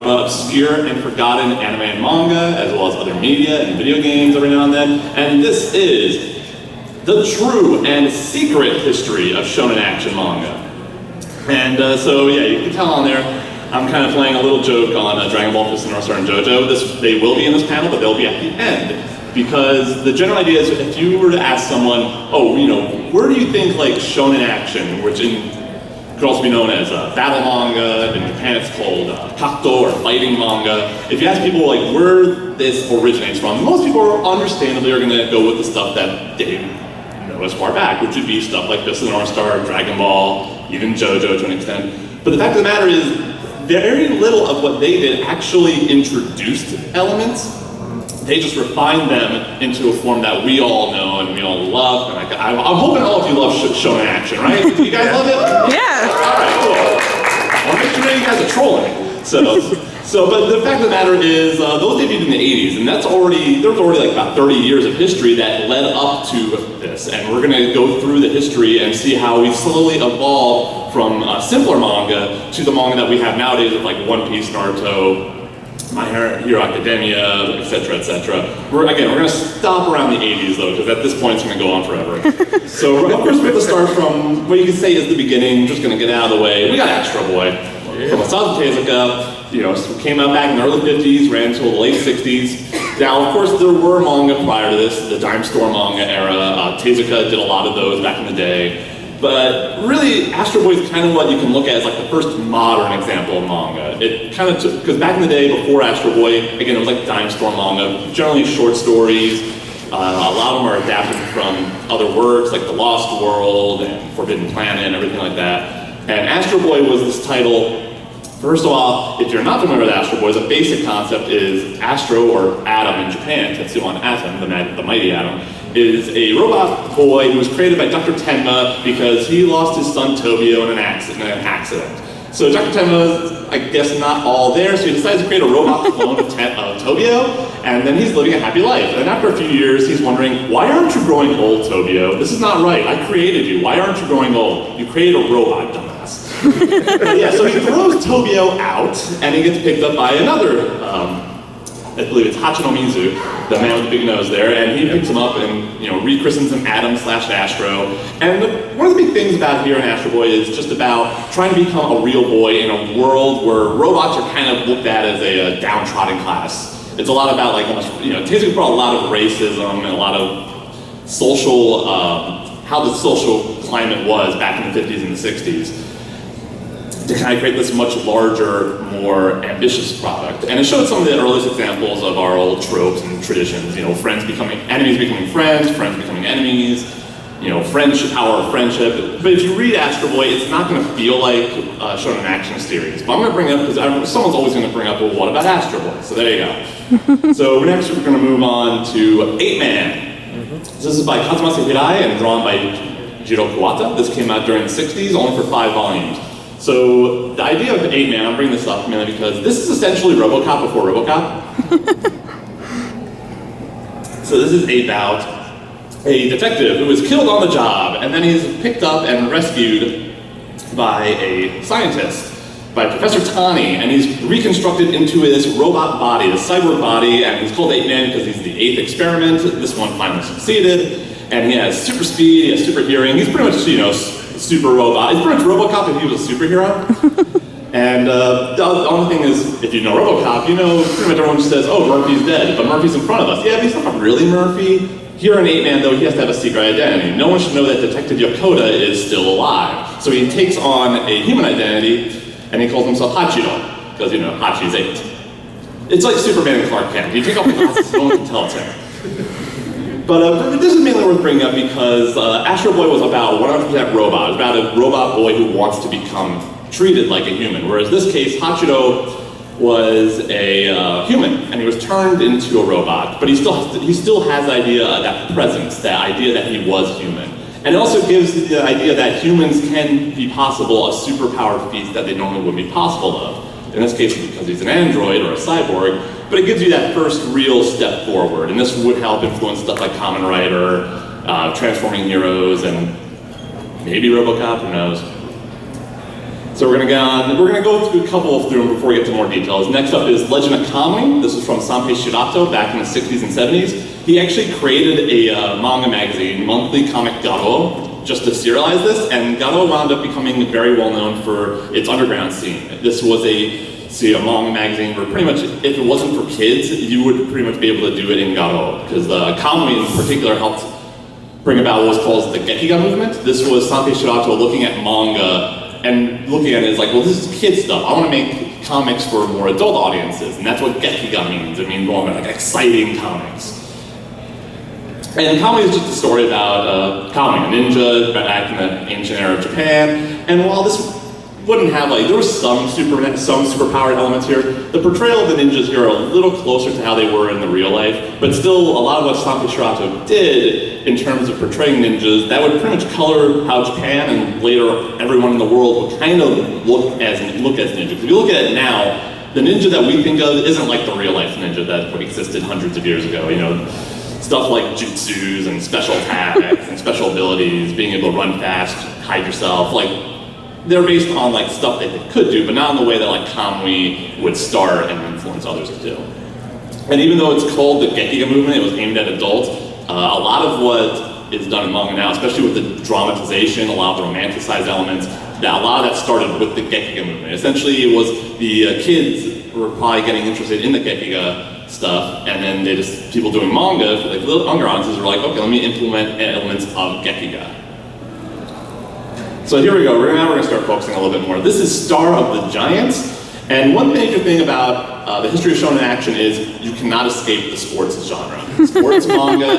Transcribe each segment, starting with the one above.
Obscure and forgotten anime and manga, as well as other media and video games every now and then. And this is the true and secret history of Shonen Action Manga. And so yeah, you can tell on there, I'm kind of playing a little joke on Dragon Ball Fist and North Star and Jojo. They will be in this panel, but they'll be at the end. Because the general idea is, if you were to ask someone, oh, you know, where do you think like Shonen Action, which could also be known as battle manga, in Japan it's called kakto or fighting manga. If you ask people like where this originates from, most people are understandably going to go with the stuff that they know as far back, which would be stuff like Fist and North Star, Dragon Ball, even Jojo to an extent. But the fact of the matter is, very little of what they did actually introduced elements. They just refined them into a form that we all know and we all love. And I'm hoping all of you love Shonen Action, right? Do you guys love it? Yeah. All right, cool. I'll make sure you guys are trolling. But the fact of the matter is, those debuted in the 80s, and there was already like about 30 years of history that led up to this. And we're gonna go through the history and see how we slowly evolved from simpler manga to the manga that we have nowadays with like One Piece, Naruto, My Hero Academia, etc., etc. We're gonna stop around the 80s though, because at this point it's gonna go on forever. So of course we have to start from what you could say is the beginning. Just gonna get out of the way. We got Astro Boy from Masato Tezuka. You know, came out back in the early 50s, ran until the late 60s. Now, of course, there were manga prior to this, the Dime Store manga era. Tezuka did a lot of those back in the day. But really, Astro Boy is kind of what you can look at as like the first modern example of manga. It kind of took, because back in the day before Astro Boy, again, it was like Dime Store manga, generally short stories. A lot of them are adapted from other works like The Lost World and Forbidden Planet and everything like that. And Astro Boy was this title. First of all, if you're not familiar with Astro Boy, the basic concept is Astro, or Atom in Japan, Tetsuan Atom, the mighty Atom, is a robot boy who was created by Dr. Tenma because he lost his son Tobio in an accident. So Dr. Tenma's, I guess, not all there, so he decides to create a robot clone of Tobio, and then he's living a happy life. And after a few years, he's wondering, why aren't you growing old, Tobio? This is not right. I created you. Why aren't you growing old? You created a robot, dumbass. Yeah, so he throws Tobio out, and he gets picked up by another, I believe it's Hachinomizu, the man with the big nose there, and he picks him up and, you know, rechristens him Atom/Astro. And one of the big things about here in Astro Boy is just about trying to become a real boy in a world where robots are kind of looked at as a downtrodden class. It's a lot about like almost, you know, Tezuka brought a lot of racism and a lot of social, how the social climate was back in the 50s and the 60s. To kind of create this much larger, more ambitious product. And it showed some of the earliest examples of our old tropes and traditions, you know, enemies becoming friends becoming enemies, you know, friendship, power of friendship. But if you read Astro Boy, it's not going to feel like Shonen Action series. But I'm going to bring it up because someone's always going to bring up, well, what about Astro Boy? So there you go. So next we're going to move on to 8-Man. So this is by Kazumasa Hirai and drawn by Jiro Kuwata. This came out during the 60s, only for 5 volumes. So the idea of 8-Man, I'm bringing this up mainly because this is essentially RoboCop before RoboCop. So this is about a detective who was killed on the job, and then he's picked up and rescued by a scientist, by Professor Tani, and he's reconstructed into this robot body, this cyborg body, and he's called 8-Man because he's the 8th experiment. This one finally succeeded, and he has super speed, he has super hearing. He's pretty much, you know, super robot. He's pretty much RoboCop if he was a superhero. And the only thing is, if you know RoboCop, you know pretty much everyone just says, oh, Murphy's dead, but Murphy's in front of us. Yeah, but he's not really Murphy. Here in 8-Man, though, he has to have a secret identity. No one should know that Detective Yokota is still alive. So he takes on a human identity, and he calls himself Hachiro, because, you know, Hachi's 8. It's like Superman and Clark Kent. You take off the glasses, no one can tell it's him. But this is mainly worth bringing up because Astro Boy was about 100% robot. It was about a robot boy who wants to become treated like a human. Whereas in this case, Hachiro was a human, and he was turned into a robot. But he still has the idea of that presence, that idea that he was human. And it also gives the idea that humans can be possible of superpowered feats that they normally wouldn't be possible of. In this case, because he's an android or a cyborg, but it gives you that first real step forward, and this would help influence stuff like Kamen Rider, Transforming Heroes, and maybe RoboCop, who knows. So we're gonna go through a couple of them before we get to more details. Next up is Legend of Kamui. This was from Sanpei Shirato back in the 60s and 70s. He actually created a manga magazine, Monthly Comic Garo, just to serialize this, and Garo wound up becoming very well known for its underground scene. This was a manga magazine where pretty much, if it wasn't for kids, you would pretty much be able to do it in Garo, because Kamui in particular helped bring about what was called the Gekiga movement. This was Sanpei Shirato looking at manga and looking at it as like, well, this is kid stuff. I want to make comics for more adult audiences, and that's what Gekiga means. It means more like exciting comics. And Kamui is just a story about Kamui, a ninja back in the ancient era of Japan. And while this wouldn't have there was some superpowered elements here, the portrayal of the ninjas here are a little closer to how they were in the real life, but still a lot of what Sanpei Shirato did in terms of portraying ninjas, that would pretty much color how Japan and later everyone in the world would kind of look as ninjas. If you look at it now, the ninja that we think of isn't like the real life ninja that existed hundreds of years ago. Stuff like jutsus and special attacks and special abilities, being able to run fast, hide yourself, they're based on stuff that they could do, but not in the way that Kamui would start and influence others to do. And even though it's called the Gekiga movement, it was aimed at adults, a lot of what is done in manga now, especially with the dramatization, a lot of the romanticized elements, a lot of that started with the Gekiga movement. Essentially, it was the kids were probably getting interested in the Gekiga stuff, and then people doing manga, for little younger audiences were like, okay, let me implement elements of Gekiga. So here we go, now we're going to start focusing a little bit more. This is Star of the Giants, and one major thing about the history of Shonen Action is you cannot escape the sports genre. Sports manga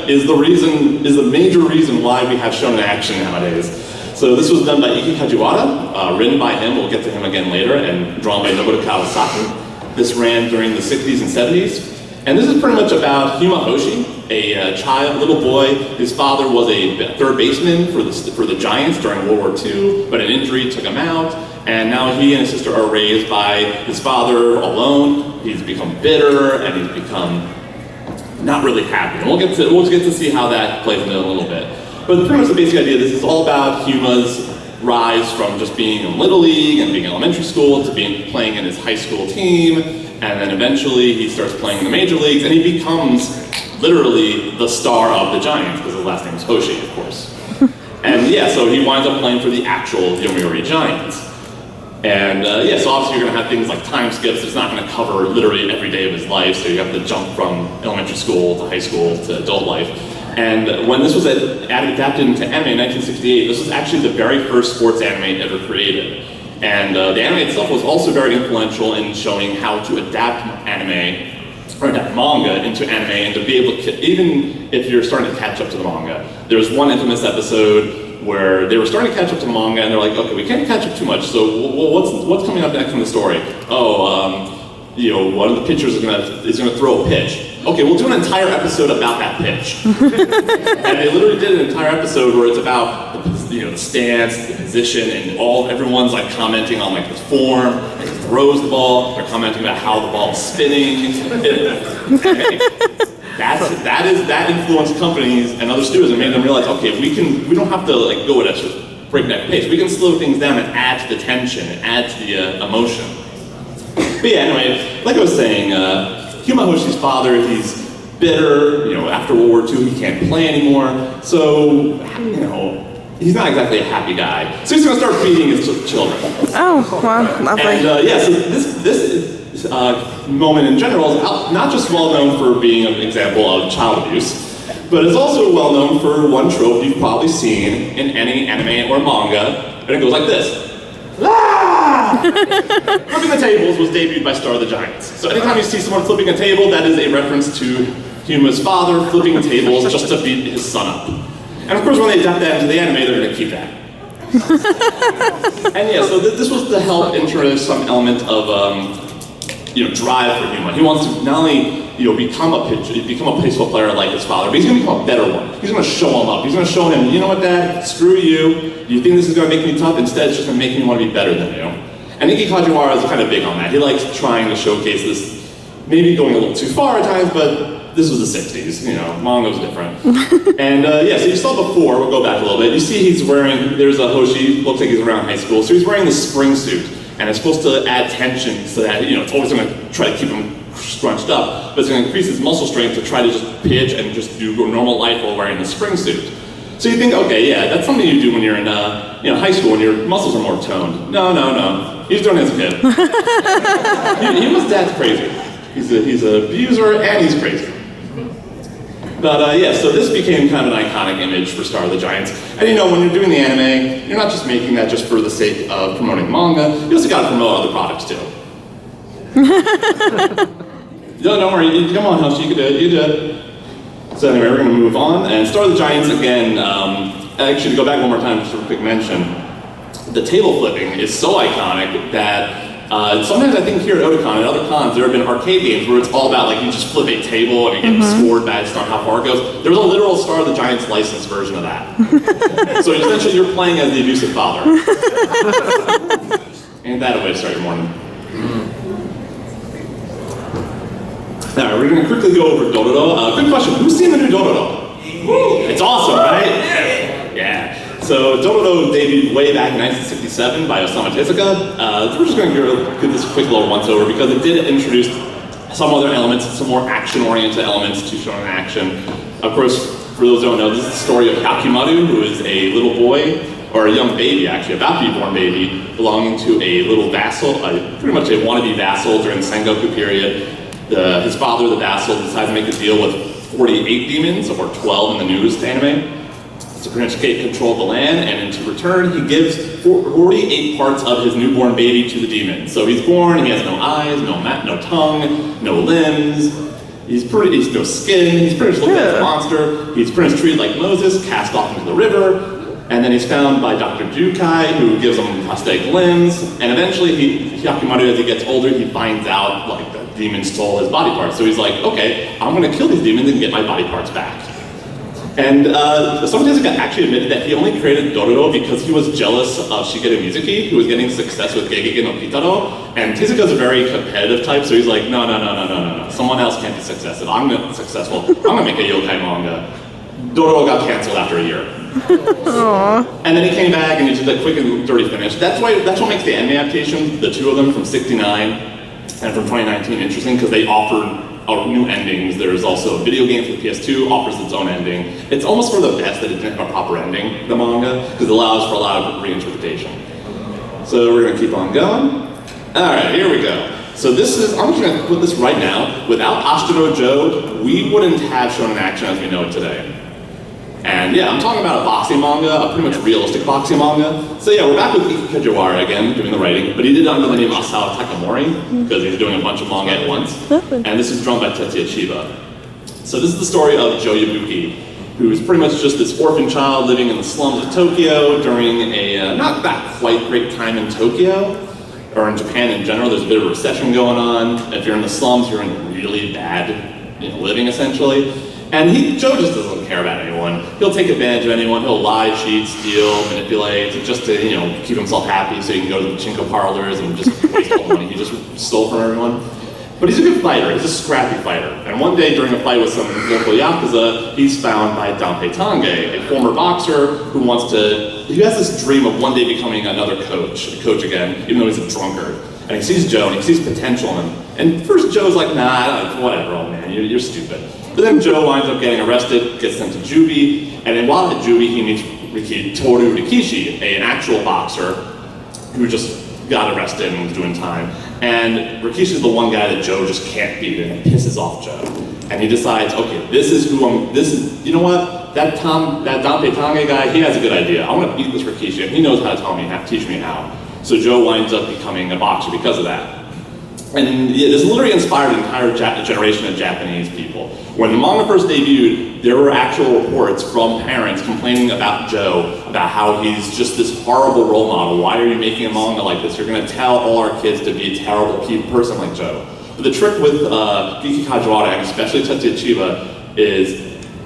is the major reason why we have Shonen Action nowadays. So this was done by Iki Kajiwara, written by him, we'll get to him again later, and drawn by Nobuto Kawasaki. This ran during the 60s and 70s. And this is pretty much about Huma Hoshi, a little boy. His father was a third baseman for the Giants during World War II, but an injury took him out. And now he and his sister are raised by his father alone. He's become bitter, and he's become not really happy. And we'll get to see how that plays into it a little bit. But pretty much the basic idea, this is all about Huma's rise from just being in Little League and being in elementary school to playing in his high school team. And then eventually he starts playing in the major leagues, and he becomes literally the star of the Giants, because his last name is Hoshi, of course. And so he winds up playing for the actual Yomiuri Giants. And so obviously you're gonna have things like time skips. It's not gonna cover literally every day of his life, so you have to jump from elementary school to high school to adult life. And when this was adapted into anime in 1968, this was actually the very first sports anime ever created. And the anime itself was also very influential in showing how to adapt adapt manga into anime, and to be able to, even if you're starting to catch up to the manga. There was one infamous episode where they were starting to catch up to manga, and they're like, okay, we can't catch up too much, so what's coming up next in the story? One of the pitchers is gonna throw a pitch. Okay, we'll do an entire episode about that pitch. And they literally did an entire episode where it's about the stance, the position, and everyone's commenting on the form. He throws the ball. They're commenting about how the ball's spinning. That influenced companies and other studios and made them realize, okay, we don't have to go at a breakneck pace. We can slow things down and add to the tension and add to the emotion. But anyway, like I was saying, Huma Hoshi's father, he's bitter, after World War II, he can't play anymore, so, he's not exactly a happy guy. So he's gonna start feeding his children. Oh, wow, lovely. And so this moment in general is not just well known for being an example of child abuse, but it's also well known for one trope you've probably seen in any anime or manga, and it goes like this. Flipping the tables was debuted by Star of the Giants. So anytime you see someone flipping a table, that is a reference to Huma's father flipping tables just to beat his son up. And of course, when they adapt that into the anime, they're going to keep that. And so this was to help introduce some element of drive for Huma. He wants to not only become a peaceful player like his father, but he's going to become a better one. He's going to show him up. He's going to show him, you know what, Dad? Screw you. You think this is going to make me tough? Instead, it's just going to make me want to be better than you. And Iki Kajiwara is kind of big on that. He likes trying to showcase this, maybe going a little too far at times, but this was the 60s, you know, manga was different. And yeah, so you saw before, we'll go back a little bit, you see he's wearing, there's a Hoshi, looks like he's around high school, so he's wearing the spring suit, and it's supposed to add tension so that, you know, it's always gonna try to keep him scrunched up, but it's gonna increase his muscle strength to try to just pitch and just do normal life while wearing the spring suit. So you think, okay, yeah, that's something you do when you're in you know, high school, when your muscles are more toned. No, he's doing it as a kid. he was dad's crazy. He's an abuser and he's crazy. But yeah, so this became kind of an iconic image for Star of the Giants. And you know, when you're doing the anime, you're not just making that just for the sake of promoting manga, you also gotta promote other products too. No, don't worry, come on Hoshi, you can do it, you do it. So anyway, we're gonna move on. And Star of the Giants again, actually to go back one more time, just for a quick mention, the table flipping is so iconic that sometimes I think here at Otakon and other cons, there have been arcade games where it's all about like you just flip a table and you get scored based on how far it goes. There was a literal Star of the Giants licensed version of that. So essentially you're playing as the abusive father. Ain't that a way to start your morning? Alright, we're gonna quickly go over Dororo. Quick question, who's seen the new Dororo? It's awesome, right? Yeah. So Jojo debuted way back in 1967 by Osamu Tezuka. We're just going to give this a quick little once over because it did introduce some other elements, some more action-oriented elements to Shonen Action. Of course, for those who don't know, this is the story of Hakimaru, who is a little boy, or a young baby actually, about to be born baby, belonging to a little vassal, pretty much a wannabe vassal during the Sengoku period. His father, the vassal, decides to make a deal with 48 demons, or 12 in the newest anime, to pretty much get control of the land, and in return, he gives 48 parts of his newborn baby to the demon. So he's born, he has no eyes, no tongue, no limbs, he's no skin, he's pretty much looked at as a monster, he's pretty much treated like Moses, cast off into the river, and then he's found by Dr. Jukai, who gives him prosthetic limbs, and eventually, Hakimaru, as he gets older, he finds out, like, the demon stole his body parts. So he's like, okay, I'm gonna kill these demons and get my body parts back. And Osamu Tezuka actually admitted that he only created Dororo because he was jealous of Shigeru Mizuki, who was getting success with Gegege no Kitaro. And Tezuka's a very competitive type, so he's like, no. Someone else can't be successful. I'm successful. I'm gonna make a yokai manga. Dororo got canceled after a year. Aww. And then he came back and he did a quick and dirty finish. That's what makes the anime adaptation, the two of them from '69 and from 2019, interesting because they offered new endings. There's also a video game for the PS2, offers its own ending. It's almost for the best that it didn't have a proper ending, the manga, because it allows for a lot of reinterpretation. So we're gonna keep on going. All right, here we go. So this is, I'm just gonna put this right now. Without Ashitaro Joe, we wouldn't have Shonen Action as we know it today. And yeah, I'm talking about a boxing manga, a pretty much realistic boxing manga. So yeah, we're back with Iki Kajiwara again, doing the writing, but he did it under the name Asao Takamori, because he's doing a bunch of manga at once. And this is drawn by Tetsuya Chiba. So this is the story of Joe Yabuki, who is pretty much just this orphan child living in the slums of Tokyo during a not that quite great time in Tokyo, or in Japan in general. There's a bit of a recession going on. If you're in the slums, you're in really bad living, essentially. And Joe just doesn't care about anyone. He'll take advantage of anyone. He'll lie, cheat, steal, manipulate, just to keep himself happy so he can go to the pachinko parlors and just waste all the money he just stole from everyone. But he's a good fighter. He's a scrappy fighter. And one day during a fight with some local yakuza, he's found by Danpei Tange, a former boxer who has this dream of one day becoming a coach again, even though he's a drunkard. And he sees Joe and he sees potential in him. And first Joe's like, nah, whatever, old man, you're stupid. But then Joe winds up getting arrested, gets sent to juvie, and then while at juvie he meets Toru Rikishi, an actual boxer who just got arrested and was doing time. And Rikishi's the one guy that Joe just can't beat, and it pisses off Joe. And he decides, okay, you know what? That Danpei Tange guy, he has a good idea. I want to beat this Rikishi, and he knows how to teach me how. So Joe winds up becoming a boxer because of that. And yeah, this literally inspired an entire generation of Japanese people. When the manga first debuted, there were actual reports from parents complaining about Joe, about how he's just this horrible role model. Why are you making a manga like this? You're going to tell all our kids to be a terrible person like Joe. But the trick with Iki Kajiwara, and especially Tetsuya Chiba, is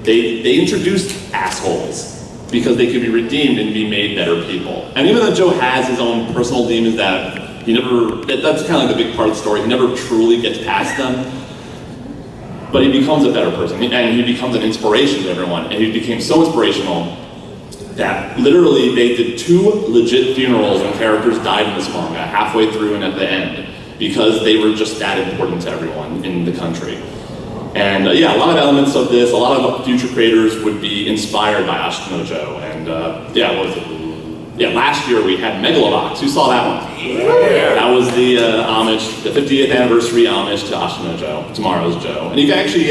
they introduced assholes because they could be redeemed and be made better people. And even though Joe has his own personal demons that's kind of like the big part of the story, he never truly gets past them. but he becomes a better person, and he becomes an inspiration to everyone, and he became so inspirational that literally they did 2 legit funerals when characters died in this manga, halfway through and at the end, because they were just that important to everyone in the country. And yeah, a lot of elements of this, a lot of future creators would be inspired by Ashinojo. And yeah, what was it? Yeah, last year we had Megalobox. Who saw that one? Yeah. That was the homage, the 50th anniversary homage to Ashinojo, Tomorrow's Joe. And you can actually,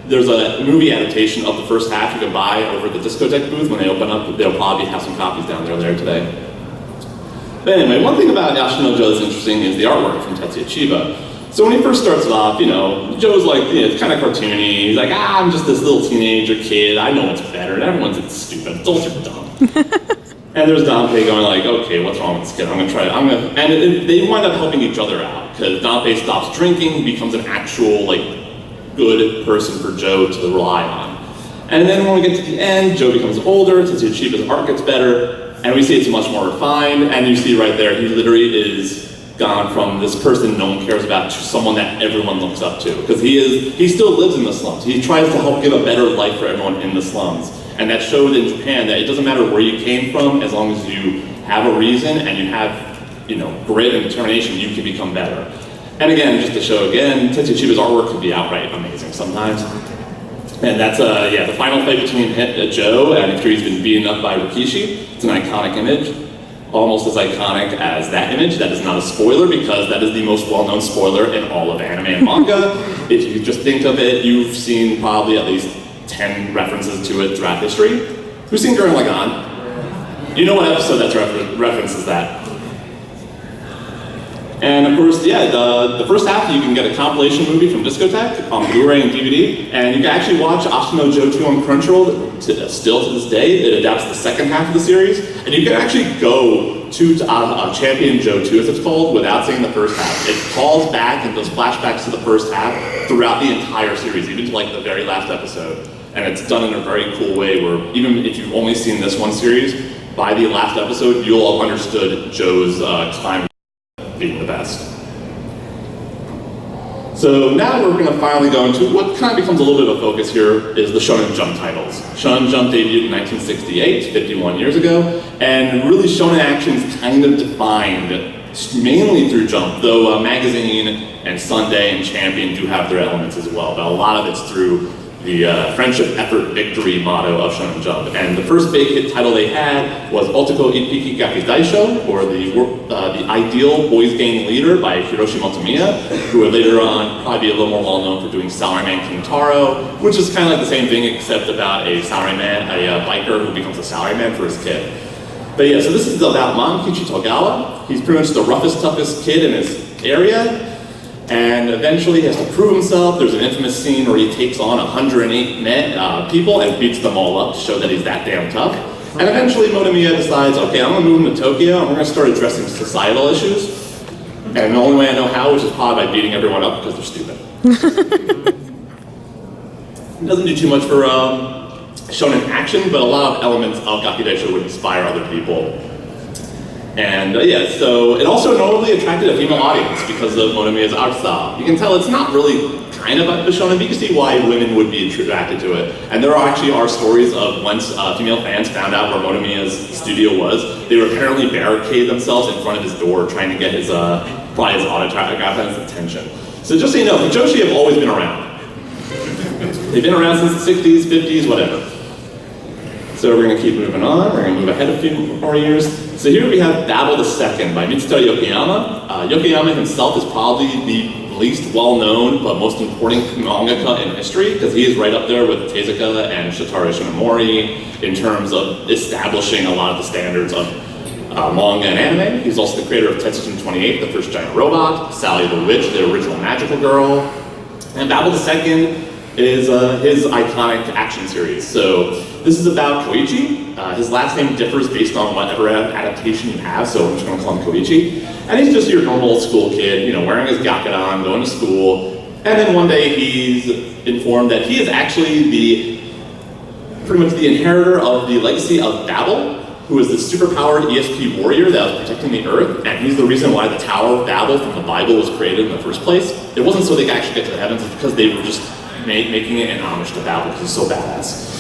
there's a movie adaptation of the first half you can buy over at the discotheque booth when they open up. They'll probably have some copies down there today. But anyway, one thing about Ashinojo that's interesting is the artwork from Tetsuya Chiba. So when he first starts off, you know, Joe's like, it's kind of cartoony. He's like, I'm just this little teenager kid. I know what's better. And everyone's stupid. Adults are dumb. And there's Dante going like, okay, what's wrong with this kid? I'm gonna try it. And they wind up helping each other out because Dante stops drinking, becomes an actual like good person for Joe to rely on. And then when we get to the end, Joe becomes older. Tetsuya Chiba's art gets better, and we see it's much more refined. And you see right there, he literally is gone from this person no one cares about to someone that everyone looks up to. Because he still lives in the slums. He tries to help give a better life for everyone in the slums. And that showed in Japan that it doesn't matter where you came from, as long as you have a reason and you have, you know, grit and determination, you can become better. And again, just to show again, Tetsuya Chiba's artwork can be outright amazing sometimes. And that's yeah, the final fight between Joe and after he's been beaten up by Rikishi. It's an iconic image. Almost as iconic as that image. That is not a spoiler because that is the most well-known spoiler in all of anime and manga. If you just think of it, you've seen probably at least 10 references to it throughout history. Who's seen Gurren Lagann? You know what episode that references that. And of course, yeah, the first half you can get a compilation movie from Discotheque on Blu-ray and DVD, and you can actually watch Ashinojo 2 on Crunchyroll still to this day. It adapts the second half of the series, and you can actually go to Champion Joe 2, as it's called, without seeing the first half. It calls back and does flashbacks to the first half throughout the entire series, even to like the very last episode. And it's done in a very cool way where even if you've only seen this one series, by the last episode, you'll have understood Joe's time being the best. So now we're going to finally go into what kind of becomes a little bit of a focus here is the Shonen Jump titles. Shonen Jump debuted in 1968, 51 years ago, and really Shonen Action's kind of defined mainly through Jump, though Magazine and Sunday and Champion do have their elements as well, but a lot of it's through the friendship, effort, victory motto of Shonen Jump. And the first big hit title they had was Otako Ippiki Gaki Daisho, or the Ideal Boys Gang Leader by Hiroshi Motomiya, who would later on probably be a little more well-known for doing Salaryman Kintaro, which is kind of like the same thing except about a salaryman, a biker who becomes a salaryman for his kid. But yeah, so this is about Mankichi Togawa. He's pretty much the roughest, toughest kid in his area. And eventually he has to prove himself. There's an infamous scene where he takes on 108 people and beats them all up to show that he's that damn tough. And eventually Motomiya decides, okay, I'm gonna move him to Tokyo and we're gonna start addressing societal issues. And the only way I know how, which is probably by beating everyone up because they're stupid. It doesn't do too much for shonen action, but a lot of elements of Gaki Daisho would inspire other people. And yeah, so it also normally attracted a female audience because of Motomiya's art style. You can tell it's not really kind of about the shonen, but you can see why women would be attracted to it. And there actually are stories of once female fans found out where Motomiya's studio was, they would apparently barricade themselves in front of his door trying to get his, probably his autograph and his attention. So just so you know, the Joshi have always been around. They've been around since the 60s, 50s, whatever. So we're going to keep moving on. We're going to move ahead a few more years. So here we have Babel II by Mitsuta Yokoyama. Yokoyama himself is probably the least well-known but most important mangaka in history because he is right up there with Tezuka and Shitaro Shinomori in terms of establishing a lot of the standards of manga and anime. He's also the creator of Tetsujin 28, the first giant robot, Sally the Witch, the original magical girl, and Babel II is his iconic action series. So this is about Koichi. His last name differs based on whatever adaptation you have, so I'm just gonna call him Koichi. And he's just your normal school kid, you know, wearing his gakudan, going to school, and then one day he's informed that he is actually pretty much the inheritor of the legacy of Babel, who is the superpowered ESP warrior that was protecting the Earth, and he's the reason why the Tower of Babel from the Bible was created in the first place. It wasn't so they could actually get to the heavens, it's because they were just making it an homage to Babel because he's so badass.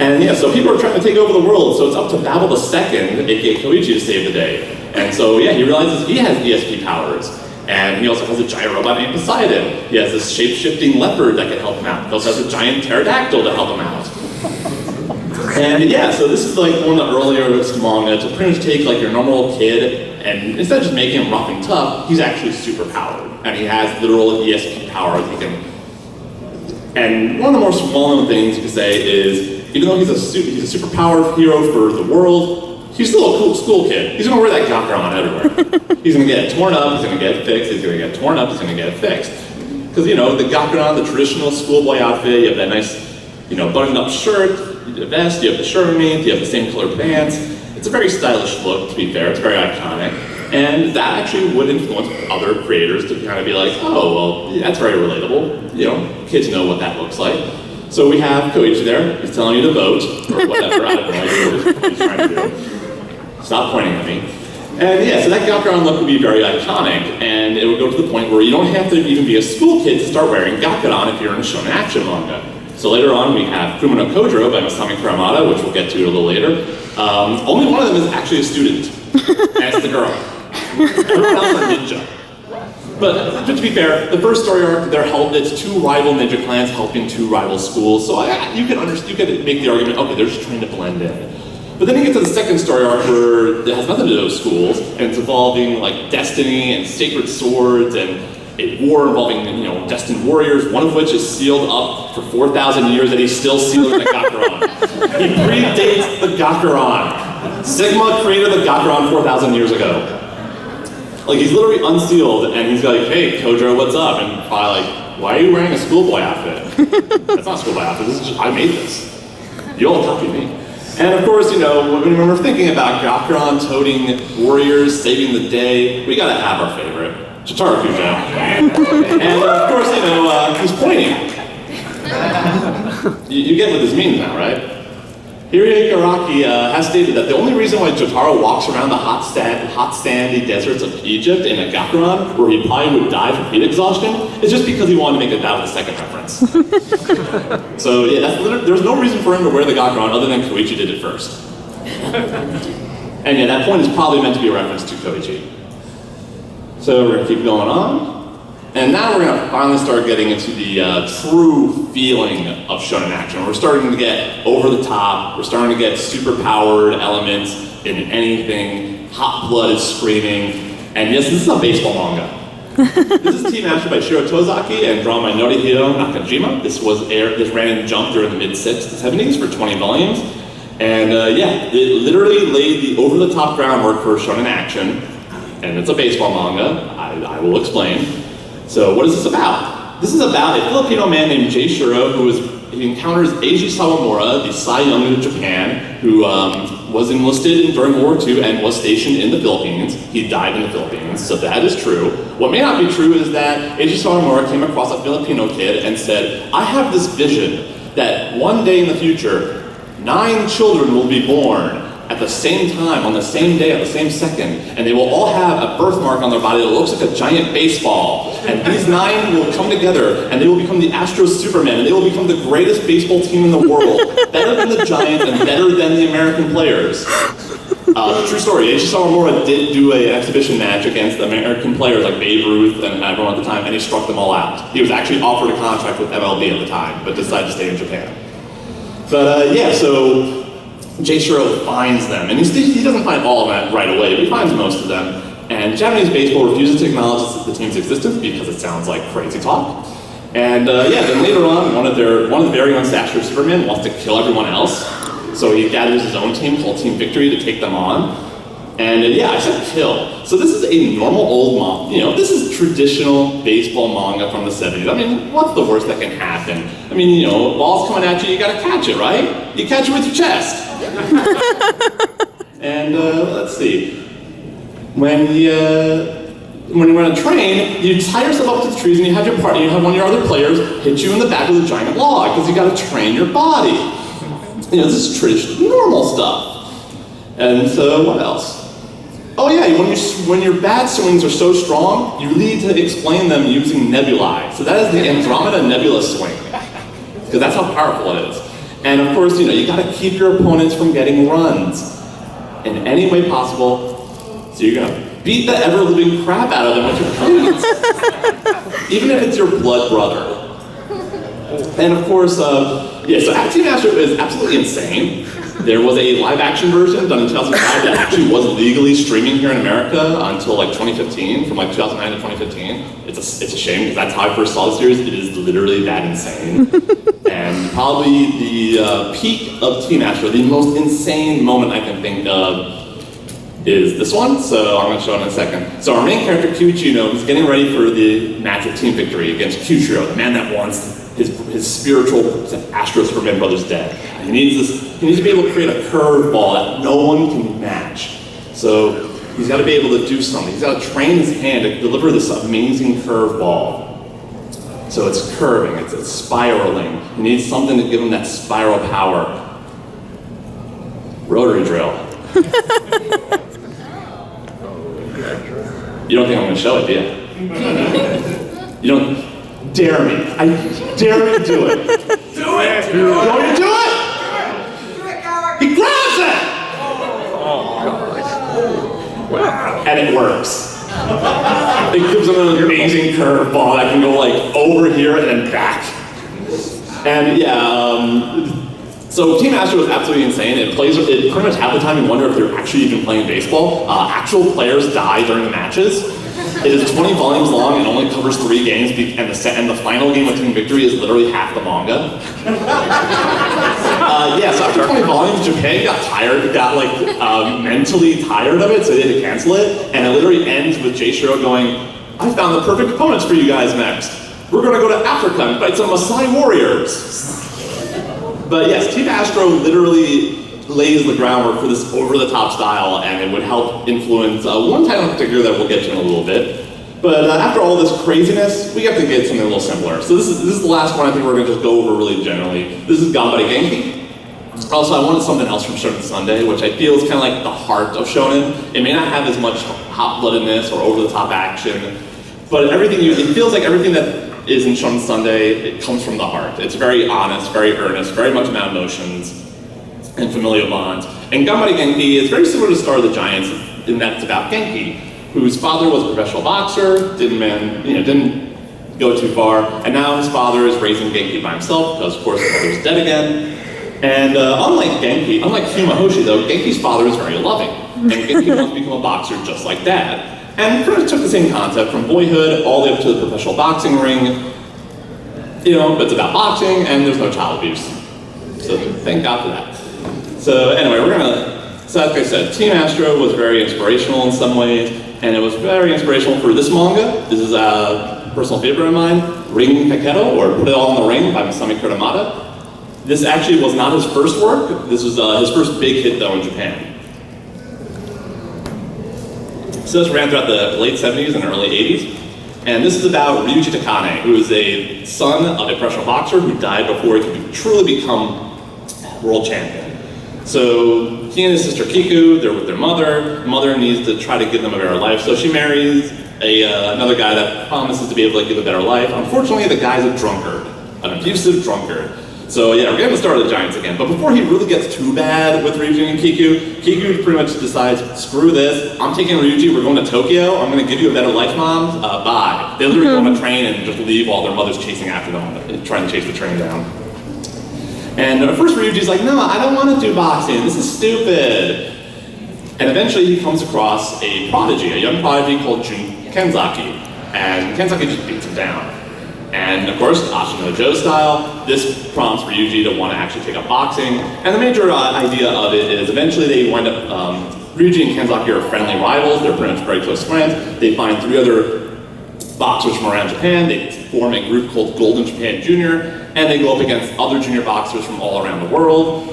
And yeah, so people are trying to take over the world, so it's up to Babel II, aka Koichi, to save the day. And so yeah, he realizes he has ESP powers. And he also has a giant robot named Poseidon. He has this shape-shifting leopard that can help him out. He also has a giant pterodactyl to help him out. And yeah, so this is like one of the earliest manga to pretty much take like your normal kid, and instead of just making him rough and tough, he's actually super powered. And he has literal ESP powers. He can. And one of the more well-known things you can say is, even though he's a super powered hero for the world, he's still a cool school kid. He's gonna wear that Gakron everywhere. He's gonna get it torn up, he's gonna get it fixed, he's gonna get it torn up, he's gonna get it fixed. Because you know, the Gakron, the traditional schoolboy outfit, you have that nice, you know, buttoned up shirt, the vest, you have the shirt underneath, you have the same colored pants. It's a very stylish look, to be fair, it's very iconic. And that actually would influence other creators to kind of be like, oh, well, yeah, that's very relatable. You know, kids know what that looks like. So we have Koichi there, he's telling you to vote, or whatever, I don't know what he's trying to do. Stop pointing at me. And yeah, so that Gakron look would be very iconic, and it would go to the point where you don't have to even be a school kid to start wearing Gakron if you're in a Shonen Action Manga. So later on we have Kuma no Kojiro by Masami Kuramada, which we'll get to a little later. Only one of them is actually a student, and it's the girl. Everyone else are ninja. But to be fair, the first story arc, it's two rival ninja clans helping two rival schools. So you could make the argument, okay, they're just trying to blend in. But then you get to the second story arc where it has nothing to do with those schools, and it's involving like destiny and sacred swords and a war involving, you know, destined warriors, one of which is sealed up for 4,000 years and he's still sealed in the Gakron. He predates the Gakron. Sigma created the Gakron 4,000 years ago. Like, he's literally unsealed, and he's like, hey, Kojiro, what's up? And probably like, why are you wearing a schoolboy outfit? That's not a schoolboy outfit, this is just, I made this. You all copied me. And of course, you know, when we're thinking about Gakron toting warriors, saving the day, we gotta have our favorite, Chitara Kujo. And of course, you know, he's pointing. You get what this means now, right? Hirie Garaki has stated that the only reason why Jotaro walks around the hot sandy deserts of Egypt in a Gakron, where he probably would die from heat exhaustion, is just because he wanted to make that with a second reference. So yeah, there's no reason for him to wear the Gakron other than Koichi did it first. And yeah, that point is probably meant to be a reference to Koichi. So we're gonna keep going on. And now we're gonna finally start getting into the true feeling of Shonen Action. We're starting to get over the top, we're starting to get super powered elements in anything, hot-blooded screaming, and yes, this is a baseball manga. This is Team Action by Shiro Tozaki and drawn by Norihiro Nakajima. This ran in Jump during the mid-70s for 20 volumes. And yeah, it literally laid the over-the-top groundwork for Shonen Action, and it's a baseball manga, I will explain. So what is this about? This is about a Filipino man named Jay Shiro he encounters Eiji Sawamura, the Cy Young of Japan, who was enlisted during World War II and was stationed in the Philippines. He died in the Philippines, so that is true. What may not be true is that Eiji Sawamura came across a Filipino kid and said, I have this vision that one day in the future, 9 children will be born at the same time, on the same day, at the same second, and they will all have a birthmark on their body that looks like a giant baseball. And these 9 will come together, and they will become the Astros Supermen, and they will become the greatest baseball team in the world, better than the Giants and better than the American players. True story, Eiji Sawamura did do an exhibition match against the American players like Babe Ruth and everyone at the time, and he struck them all out. He was actually offered a contract with MLB at the time, but decided to stay in Japan. But yeah, so Jay Shiro finds them, and he doesn't find all of them right away, but he finds most of them. And Japanese baseball refuses to acknowledge the team's existence because it sounds like crazy talk. And yeah, then later on, one of the very own Astro Superman wants to kill everyone else. So he gathers his own team called Team Victory to take them on. And yeah, I said kill. So this is a normal old manga. You know, this is traditional baseball manga from the 70s. I mean, what's the worst that can happen? I mean, you know, ball's coming at you, you gotta catch it, right? You catch it with your chest. And let's see. When you're on a train, you tie yourself up to the trees and you have your partner, you have one of your other players hit you in the back with a giant log because you gotta train your body. You know, this is traditional, normal stuff. And so, what else? Oh yeah, when your bat swings are so strong, you need to explain them using nebulae. So that is the Andromeda Nebula swing. because that's how powerful it is. And of course, you gotta keep your opponents from getting runs in any way possible. So you're gonna beat the ever-living crap out of them with your opponents, even if it's your blood brother. And of course, so Team Astro is absolutely insane. There was a live-action version done in 2005 that actually was legally streaming here in America until like 2015, from like 2009 to 2015. It's a shame because that's how I first saw the series. It is literally that insane. And probably the peak of Team Astro, the most insane moment I can think of, is this one, so I'm going to show it in a second. So our main character, Kyuichino, is getting ready for the match of team victory against Kyushiro, the man that wants his spiritual Astros Forbidden Brothers dead. He needs to be able to create a curveball that no one can match. So he's got to be able to do something. He's got to train his hand to deliver this amazing curveball. So it's curving, it's spiraling. He needs something to give him that spiral power. Rotary drill. You don't think I'm going to show it, do you? You don't dare me. I dare you to do it. Do it! You want me to do it? Do it, coward! He grabs it! And it works. It gives him an amazing curveball that can go like over here and then back. And so Team Astro is absolutely insane. It pretty much half the time you wonder if they're actually even playing baseball. Actual players die during the matches. It is 20 volumes long and only covers 3 games, and the final game of Team Victory is literally half the manga. So after 20 volumes, Japan got mentally tired of it, so they had to cancel it. And it literally ends with J-Shiro going, "I found the perfect opponents for you guys next. We're gonna go to Africa and fight some Maasai warriors." But yes, Team Astro literally lays the groundwork for this over-the-top style, and it would help influence one title in particular that we'll get to in a little bit. But after all this craziness, we have to get something a little simpler. So this is the last one I think we're going to just go over really generally. This is Ganbare Genki. Also, I wanted something else from Shonen Sunday, which I feel is kind of like the heart of Shonen. It may not have as much hot-bloodedness or over-the-top action, but it feels like everything that is in Shonen Sunday, it comes from the heart. It's very honest, very earnest, very much about emotions and familial bonds. And Ganbare Genki is very similar to Star of the Giants in that it's about Genki, whose father was a professional boxer, didn't go too far, and now his father is raising Genki by himself because, of course, his father's dead again. And unlike Huma Hoshi, though, Genki's father is very loving, and Genki wants to become a boxer just like Dad. And pretty much took the same concept from boyhood all the way up to the professional boxing ring. But it's about boxing, and there's no child abuse. So thank God for that. So anyway, so like I said, Team Astro was very inspirational in some ways, and it was very inspirational for this manga. This is a personal favorite of mine, Ring Kaketo, or Put It All in the Ring by Masami Kurumada. This actually was not his first work. This was his first big hit though in Japan. So this ran throughout the late 70s and early 80s. And this is about Ryuji Takane, who is a son of a professional boxer who died before he could truly become world champion. So he and his sister Kiku, they're with their mother. The mother needs to try to give them a better life, so she marries another guy that promises to be able to give a better life. Unfortunately, the guy's a drunkard, an abusive drunkard. So yeah, we're getting the Star of the Giants again. But before he really gets too bad with Ryuji and Kiku pretty much decides, screw this, I'm taking Ryuji, we're going to Tokyo, I'm going to give you a better life, Mom, bye. They literally go on a train and just leave while their mother's chasing after them, trying to chase the train down. And at first Ryuji's like, no, I don't want to do boxing, this is stupid. And eventually he comes across a prodigy, a young prodigy called Kenzaki. And Kenzaki just beats him down. And of course, Ashino Joe style, this prompts Ryuji to want to actually take up boxing. And the major idea of it is eventually they wind up, Ryuji and Kenzaki are friendly rivals, they're pretty much very close friends. They find 3 other boxers from around Japan, they form a group called Golden Japan Junior, and they go up against other junior boxers from all around the world.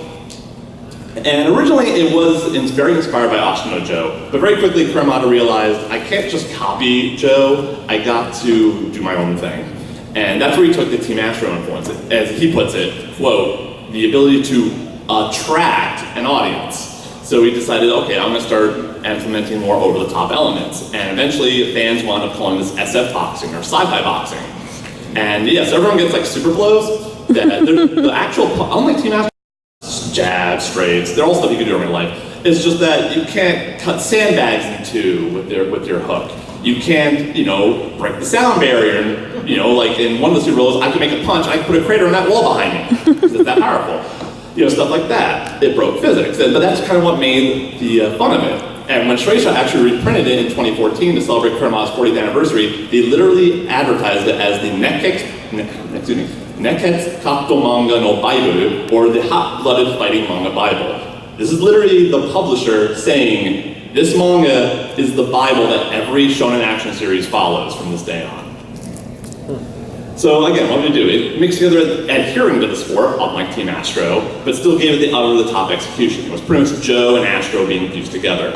And originally it was very inspired by Ashino Joe, but very quickly Kurumada realized, I can't just copy Joe, I got to do my own thing. And that's where he took the Team Astro influence. As he puts it, quote, the ability to attract an audience. So he decided, okay, I'm gonna start implementing more over-the-top elements. And eventually fans wound up calling this SF boxing or sci-fi boxing. And yes, everyone gets like super blows, The actual, unlike Team Astro, jabs, straights, they're all stuff you can do in real life. It's just that you can't cut sandbags in two with your hook. You can't, break the sound barrier. And, like in one of the Super Bowls, I could make a punch, I could put a crater on that wall behind me. It's that powerful. Stuff like that. It broke physics. But that's kind of what made the fun of it. And when Shueisha actually reprinted it in 2014 to celebrate Kuroma's 40th anniversary, they literally advertised it as the Neketsu Kato Manga no Bible, or the Hot-Blooded Fighting Manga Bible. This is literally the publisher saying, this manga is the Bible that every Shonen Action series follows from this day on. So again, what did it do? It mixed together adhering to the sport, unlike Team Astro, but still gave it the over-the-top execution. It was pretty much Joe and Astro being fused together.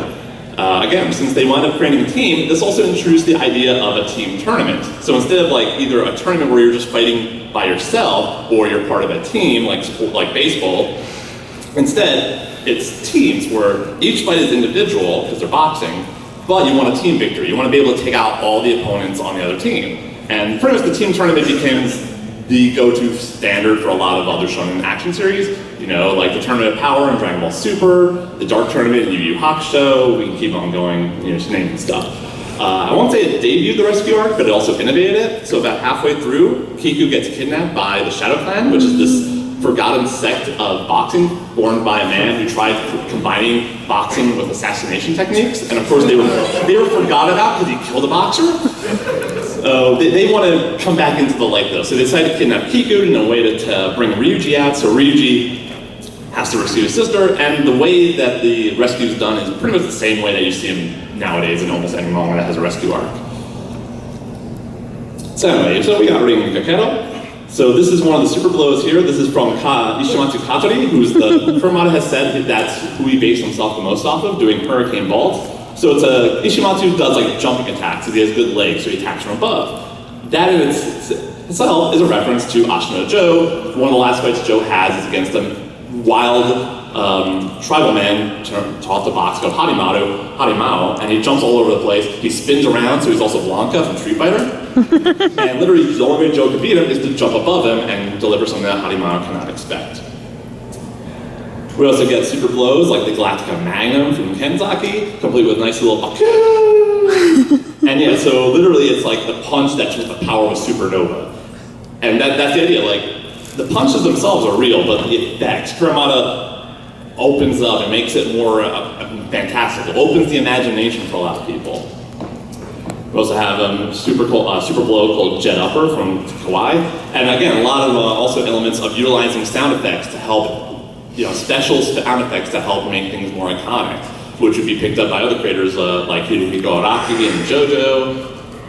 Again, since they wound up creating a team, this also introduced the idea of a team tournament. So instead of like either a tournament where you're just fighting by yourself, or you're part of a team like baseball, instead it's teams where each fight is individual because they're boxing, but you want a team victory. You want to be able to take out all the opponents on the other team. And pretty much the team tournament becomes the go-to standard for a lot of other shonen action series. Like the Tournament of Power in Dragon Ball Super, the Dark Tournament in Yu Yu Hakusho, we can keep on going, just naming stuff. I won't say it debuted the rescue arc, but it also innovated it. So about halfway through, Kiku gets kidnapped by the Shadow Clan, which is this forgotten sect of boxing formed by a man who tried combining boxing with assassination techniques. And of course they were forgotten about because he killed a boxer. So they want to come back into the light though. So they decide to kidnap Kiku in a way to bring Ryuji out. So Ryuji has to rescue his sister, and the way that the rescue is done is pretty much the same way that you see him nowadays in almost any manga that has a rescue arc. So anyway, we got Ring Kaketo. So this is one of the super blows here. This is from Ishimatsu Katori, who's Kurumada has said that's who he based himself the most off of, doing Hurricane Vault. So Ishimatsu does like jumping attacks, so he has good legs, so he attacks from above. That in itself is a reference to Ashino Joe. One of the last fights Joe has is against a wild tribal man taught to box called Harimao, and he jumps all over the place. He spins around, so he's also Blanca from Street Fighter. And literally, the only way Joe could beat him is to jump above him and deliver something that Harimao cannot expect. We also get super blows like the Galactica Magnum from Kenzaki, complete with nice little baku. And yeah, so literally it's like the punch that's just the power of a supernova. And that's the idea, like, the punches themselves are real, but the effects, Kurumada opens up and makes it more fantastic. It opens the imagination for a lot of people. We also have a super blow called Jet Upper from Kawaii. And again, a lot of also elements of utilizing sound effects to help, special sound effects to help make things more iconic, which would be picked up by other creators like Hideki Araki and Jojo,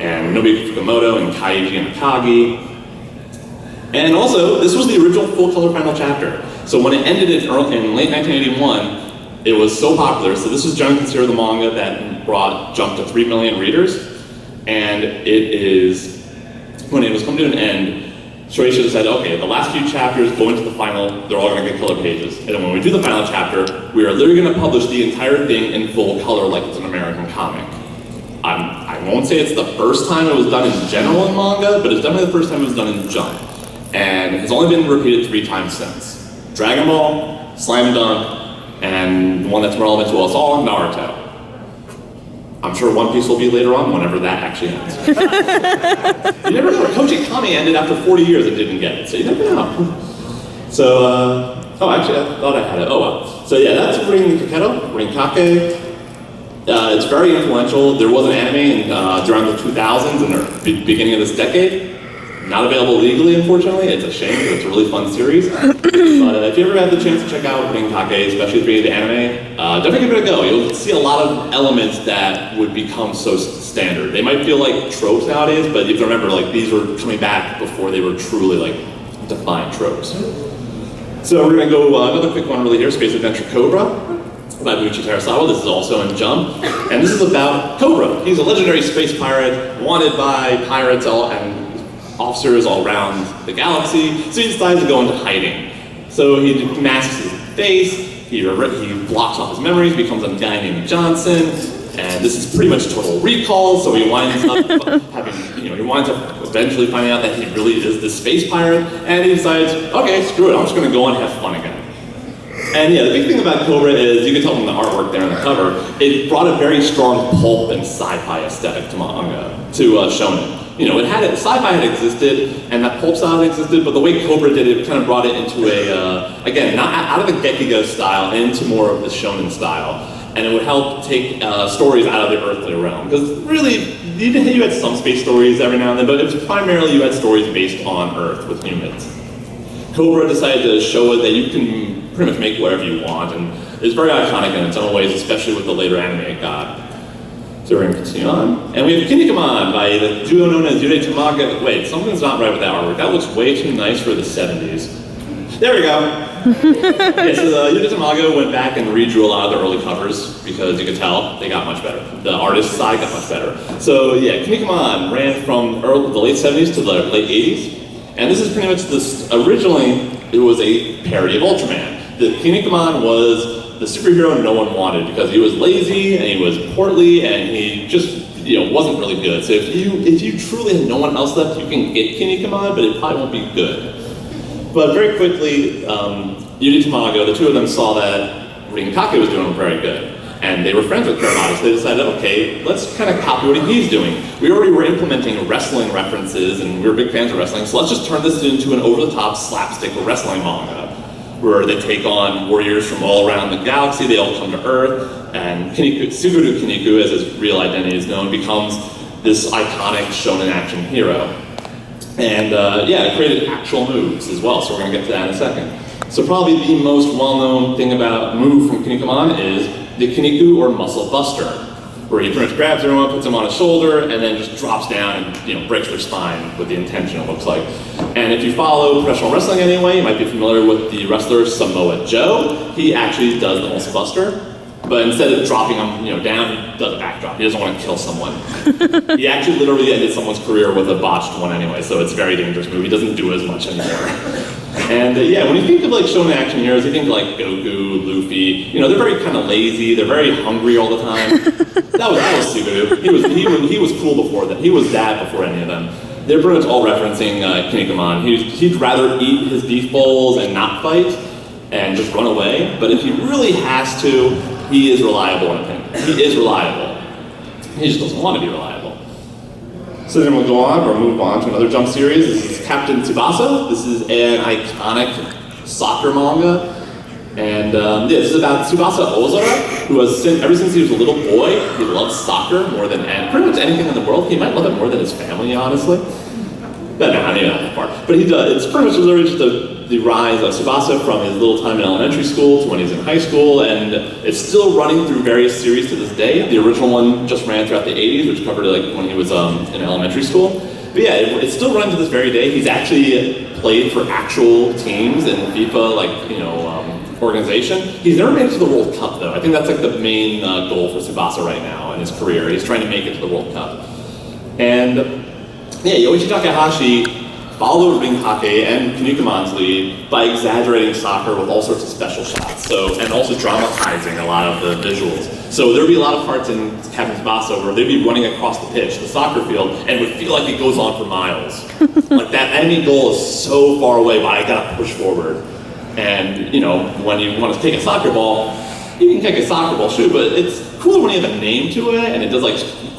and Nobuki Fukumoto and Kaiji and Akagi. And also, this was the original full-color final chapter. So when it ended in late 1981, it was so popular. So this was generally considered the manga that jumped to 3 million readers. And it is, when it was coming to an end, Shueisha said, okay, the last few chapters go into the final, they're all gonna get color pages. And then when we do the final chapter, we are literally gonna publish the entire thing in full color like it's an American comic. I won't say it's the first time it was done in general in manga, but it's definitely the first time it was done in Jump. And it's only been repeated 3 times since. Dragon Ball, Slam Dunk, and the one that's relevant to us all, Naruto. I'm sure One Piece will be later on whenever that actually ends. You never know. Koji Kami ended after 40 years and didn't get it, so you never know. So, actually, I thought I had it. Oh well. So yeah, that's Ring Kaketo, Ring Kake. It's very influential. There was an anime around the 2000s and the beginning of this decade. Not available legally, unfortunately. It's a shame because it's a really fun series. But if you ever had the chance to check out Ring Kake, especially if you're into anime, definitely give it a go. You'll see a lot of elements that would become so standard. They might feel like tropes nowadays, but you have to remember, like, these were coming back before they were truly, like, defined tropes. So we're gonna go another quick one really here, Space Adventure Cobra by Buichi Terasawa. This is also in Jump. And this is about Cobra. He's a legendary space pirate, wanted by pirates and officers all around the galaxy, so he decides to go into hiding. So he masks his face, he blocks off his memories, becomes a guy named Johnson, and this is pretty much Total Recall, so he winds up eventually finding out that he really is this space pirate, and he decides, okay, screw it, I'm just gonna go and have fun again. And yeah, the big thing about Cobra is, you can tell from the artwork there on the cover, it brought a very strong pulp and sci-fi aesthetic to manga, to Shonen. You know, sci-fi had existed, and that pulp style had existed, but the way Cobra did it kind of brought it into a, again, not out of the Gekigo style, into more of the Shonen style. And it would help take stories out of the earthly realm. Because really, you had some space stories every now and then, but it was primarily you had stories based on Earth with humans. Cobra decided to show it that you can pretty much make whatever you want, and it's very iconic in its own ways, especially with the later anime it got. So we're going to continue on. And we have Kinnikuman by the duo known as Yurei Tamaga. Wait, something's not right with that artwork. That looks way too nice for the 70s. There we go. Yeah, so Yurei Tamaga went back and redrew a lot of the early covers because you could tell they got much better. The artist side got much better. So yeah, Kinnikuman ran from the late 70s to the late 80s. And this is pretty much this, originally it was a parody of Ultraman. The Kinnikuman was the superhero no one wanted because he was lazy and he was portly and he just wasn't really good. So if you truly had no one else left, you can get Kinnikuman, but it probably won't be good. But very quickly, Yuri Tamago, the two of them saw that Rinnenkake was doing very good. And they were friends with Kuramada, so they decided, okay, let's kind of copy what he's doing. We already were implementing wrestling references and we were big fans of wrestling, so let's just turn this into an over-the-top slapstick wrestling manga, where they take on warriors from all around the galaxy, they all come to Earth, and Suguru Kinniku, as his real identity is known, becomes this iconic shonen action hero. And yeah, it created actual moves as well, so we're going to get to that in a second. So probably the most well-known thing about move from Kinnikuman is the Kinniku or Muscle Buster, where he pretty much grabs everyone, puts them on his shoulder, and then just drops down and breaks their spine with the intention, it looks like. And if you follow professional wrestling anyway, you might be familiar with the wrestler Samoa Joe. He actually does the Muscle Buster, but instead of dropping him down, he does a backdrop. He doesn't want to kill someone. He actually literally ended someone's career with a botched one anyway, so it's a very dangerous move. He doesn't do as much anymore. And yeah, when you think of shonen action heroes, you think Goku, Luffy. They're very kind of lazy. They're very hungry all the time. That was Suguru. He was cool before that. He was that before any of them. They're pretty much all referencing Kinnikuman. He'd rather eat his beef bowls and not fight and just run away. But if he really has to, he is reliable in opinion. He is reliable. He just doesn't want to be reliable. So then we'll go on, or move on to another Jump series. This is Captain Tsubasa. This is an iconic soccer manga. And yeah, this is about Tsubasa Ozora, who has, ever since he was a little boy, he loves soccer more than pretty much anything in the world. He might love it more than his family, honestly. But no, I knew that part. But he does. It's pretty much literally just the rise of Tsubasa from his little time in elementary school to when he's in high school, and it's still running through various series to this day. The original one just ran throughout the 80s, which covered when he was in elementary school. But yeah, it's still running to this very day. He's actually played for actual teams in FIFA, organization. He's never made it to the World Cup though. I think that's the main goal for Tsubasa right now in his career. He's trying to make it to the World Cup. And yeah, Yoichi Takahashi followed Rinnenkake and Kinnikuman's lead by exaggerating soccer with all sorts of special shots, and also dramatizing a lot of the visuals. So there'd be a lot of parts in Captain Tsubasa where they'd be running across the pitch, the soccer field, and it would feel like it goes on for miles. That enemy goal is so far away, but I gotta push forward. And when you want to take a soccer ball, you can kick a soccer ball, shoot, but it's cooler when you have a name to it, and it does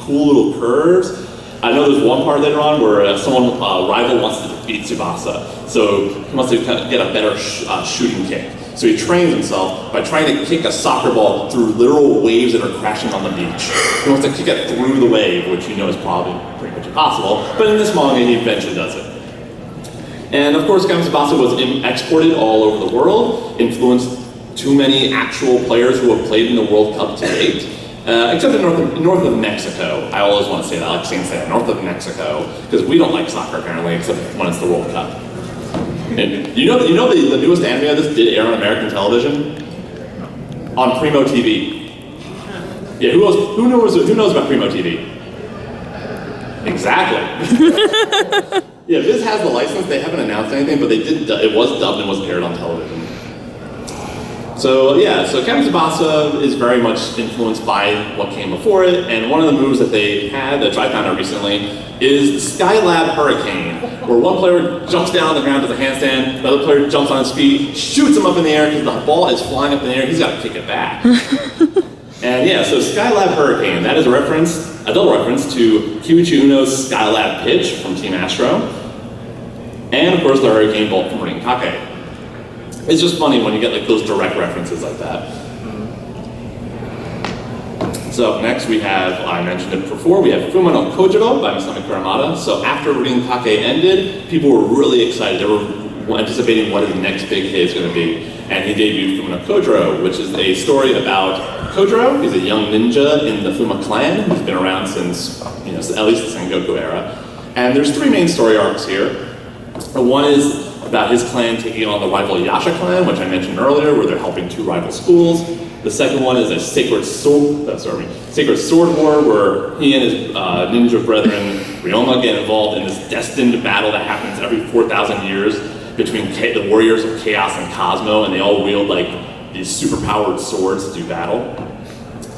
cool little curves. I know there's one part later on where rival wants to defeat Tsubasa, so he wants to kind of get a better shooting kick. So he trains himself by trying to kick a soccer ball through literal waves that are crashing on the beach. He wants to kick it through the wave, which is probably pretty much impossible, but in this manga he eventually does it. And of course, Captain Tsubasa was exported all over the world, influenced too many actual players who have played in the World Cup to date. Except in north of Mexico. I always want to say that, I like saying that, north of Mexico, because we don't like soccer apparently, except when it's the World Cup. And you know the newest anime of this did air on American television? On Primo TV. Yeah, who knows about Primo TV? Exactly. Yeah, Viz has the license, they haven't announced anything, but they did, it was dubbed and was aired on television. So yeah, so Captain Tsubasa is very much influenced by what came before it, and one of the moves that they had, that I found out recently, is the Skylab Hurricane, where one player jumps down on the ground, does a handstand, the other player jumps on his feet, shoots him up in the air because the ball is flying up in the air, he's got to kick it back. And yeah, so Skylab Hurricane, that is a double reference to Kiwichi Uno's Skylab Pitch from Team Astro, and of course the Hurricane Bolt from Ring Kake. It's just funny when you get like those direct references like that. So up next we have, I mentioned it before, we have Fuma no Kojiro by Masami Kuramada. So after Ring Kake ended, people were really excited. They were anticipating what his next big hit is going to be. And he debuted Fuma no Kojiro, which is a story about Kojiro. He's a young ninja in the Fuma clan who's been around since, at least the Sengoku era. And there's three main story arcs here. One is about his clan taking on the rival Yasha clan, which I mentioned earlier, where they're helping two rival schools. The second one is a sacred sword war, where he and his ninja brethren Ryoma get involved in this destined battle that happens every 4,000 years between the warriors of Chaos and Cosmo, and they all wield like these super-powered swords to do battle.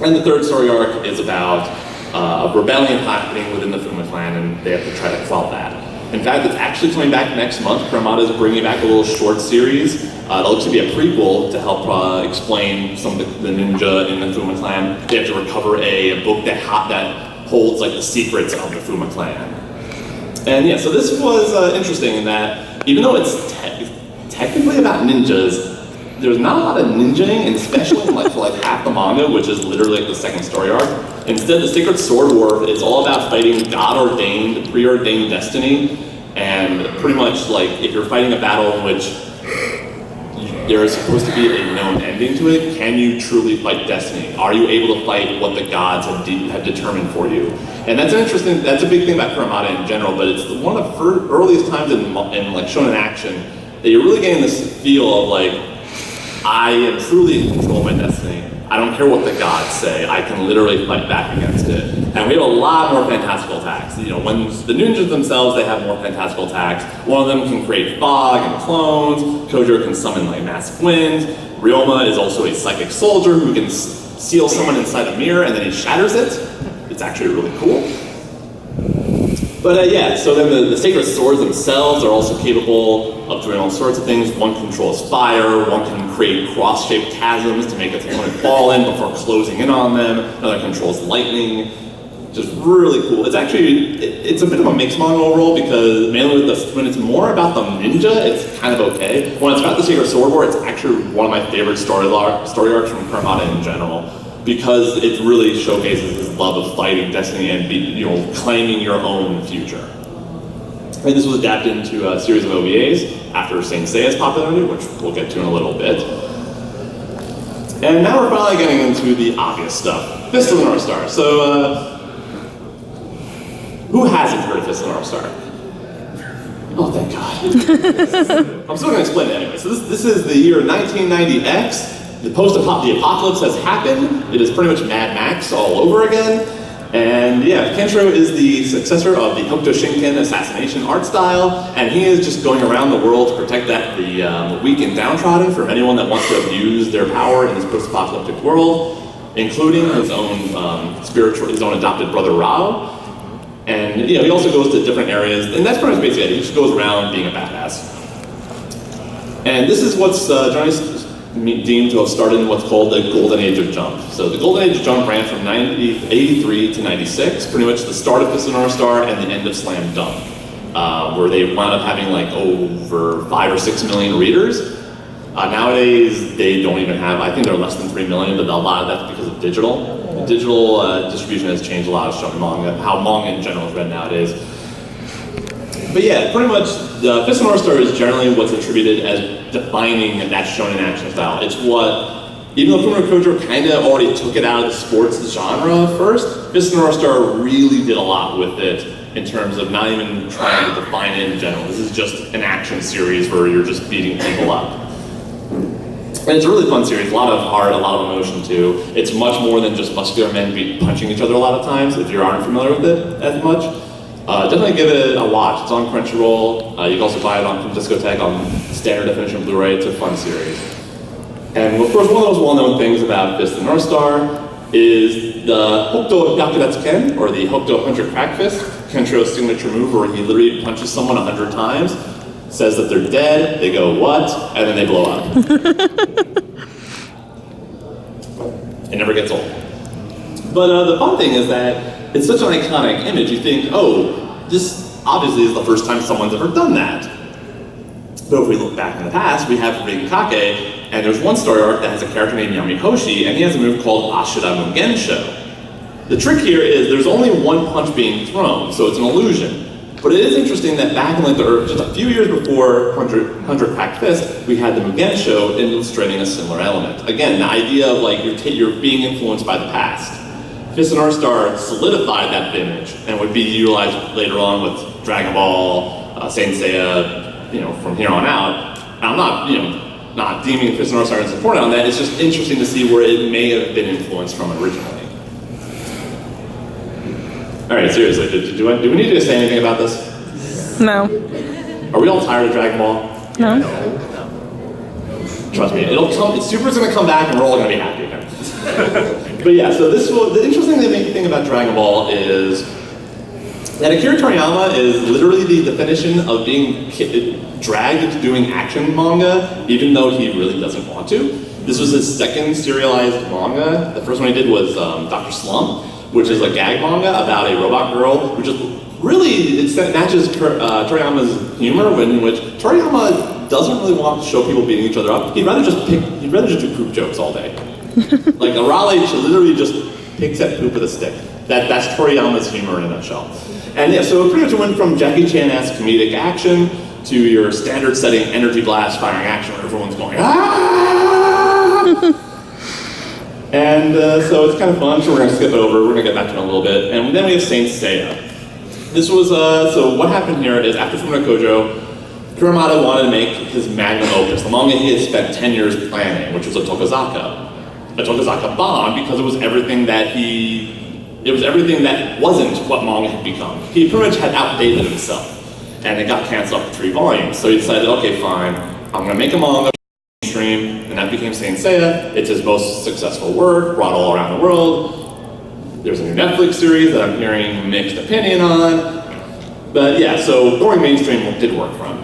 And the third story arc is about a rebellion happening within the Fuma clan, and they have to try to quell that. In fact, it's actually coming back next month. Kuramada is bringing back a little short series. It looks to be a prequel to help explain some of the ninja in the Fuma clan. They have to recover a book that holds like the secrets of the Fuma clan. And yeah, so this was interesting in that even though it's technically about ninjas, there's not a lot of ninjaing, and especially for like half the manga, which is literally like the second story arc. Instead, the Sacred Sword War is all about fighting God-ordained, preordained destiny, and pretty much like if you're fighting a battle in which there is supposed to be a known ending to it, can you truly fight destiny? Are you able to fight what the gods have determined for you? And that's a big thing about Kuramada in general, but it's one of the earliest times in like Shonen Action that you're really getting this feel of like, I am truly in control of my destiny. I don't care what the gods say. I can literally fight back against it. And we have a lot more fantastical attacks. When the ninjas themselves, they have more fantastical attacks. One of them can create fog and clones. Kojiro can summon like massive winds. Ryoma is also a psychic soldier who can seal someone inside a mirror and then he shatters it. It's actually really cool. But yeah, so then the sacred swords themselves are also capable of doing all sorts of things. One controls fire, one can create cross-shaped chasms to make its opponent fall in before closing in on them. Another controls lightning. Just really cool. It's actually, it's a bit of a mixed manga overall because mainly when it's more about the ninja, it's kind of okay. When it's about the Sacred Sword War, it's actually one of my favorite story arcs from Kuramada in general, because it really showcases his love of fighting destiny and claiming your own future. And this was adapted into a series of OVAs after Saint Seiya's popularity, which we'll get to in a little bit. And now we're finally getting into the obvious stuff. Fist of the North Star. So, who hasn't heard of Fist of the North Star? Oh, thank God. I'm still going to explain it anyway. So this is the year 1990X. The apocalypse has happened. It is pretty much Mad Max all over again. And yeah, Kenshiro is the successor of the Hokuto Shinken assassination art style, and he is just going around the world to protect the weak and downtrodden from anyone that wants to abuse their power in this post-apocalyptic world, including his own his own adopted brother Rao. And he also goes to different areas, and that's pretty much basically it. He just goes around being a badass. And this is what's generally deemed to have started in what's called the Golden Age of Jump. So the Golden Age of Jump ran from 83 to 96, pretty much the start of Fist of the North Star and the end of Slam Dunk, where they wound up having like over 5 or 6 million readers. Nowadays, they don't even have, I think they're less than 3 million, but a lot of that's because of digital. The digital distribution has changed a lot of shonen manga, how manga in general is read nowadays. But yeah, pretty much, the Fist of the North Star is generally what's attributed as defining that shonen action style. It's what, even though Fuma no Kojiro kind of already took it out of the sports genre first, Fist of the North Star really did a lot with it in terms of not even trying to define it in general. This is just an action series where you're just beating people up. And it's a really fun series, a lot of heart, a lot of emotion too. It's much more than just muscular men punching each other a lot of times, if you aren't familiar with it as much. Definitely give it a watch. It's on Crunchyroll. You can also buy it from Discotek on standard definition Blu-ray. It's a fun series. And of course, one of those well-known things about Fist the North Star is the Hokuto Yakudatsuken, or the Hokuto 100 Crack Fist, Kenshiro's signature move where he literally punches someone 100 times, says that they're dead, they go, what? And then they blow up. It never gets old. But the fun thing is that it's such an iconic image, you think, oh, this obviously is the first time someone's ever done that. But if we look back in the past, we have Rin-Kake, and there's one story arc that has a character named Yamihoshi, and he has a move called Ashura Mugensho. The trick here is there's only one punch being thrown, so it's an illusion. But it is interesting that back in just a few years before 100 Cracked Fist, we had the Mugensho illustrating a similar element. Again, the idea of like you're being influenced by the past. Fist and North Star solidified that image and would be utilized later on with Dragon Ball, Saint Seiya, from here on out. And I'm not, not deeming Fist and North Star as important on that. It's just interesting to see where it may have been influenced from originally. All right, seriously, do we need to say anything about this? No. Are we all tired of Dragon Ball? No. Trust me, Super's gonna come back and we're all gonna be happy again. But yeah, so the interesting thing about Dragon Ball is that Akira Toriyama is literally the definition of being dragged into doing action manga, even though he really doesn't want to. This was his second serialized manga. The first one he did was Dr. Slump, which is a gag manga about a robot girl, which is really, it matches Toriyama's humor, in which Toriyama doesn't really want to show people beating each other up. He'd rather just do poop jokes all day. Like Arale literally just picks at poop with a stick. That's Toriyama's humor in a nutshell. And yeah, so it pretty much went from Jackie Chan-esque comedic action to your standard setting energy blast firing action where everyone's going, ah! And so it's kind of fun, so we're going to skip over, we're going to get back to it in a little bit. And then we have Saint Seiya. This was, so what happened here is after Fumina Kojo, Kurumada wanted to make his magnum opus, the manga he had spent 10 years planning, which was a Tokozaka. A Tokozaka bomb because it was everything that wasn't what manga had become. He pretty much had outdated himself. And it got canceled after 3 volumes. So he decided, okay, fine, I'm going to make a manga mainstream, and that became Saint Seiya. It's his most successful work, brought all around the world. There's a new Netflix series that I'm hearing mixed opinion on. But yeah, so going mainstream did work for him.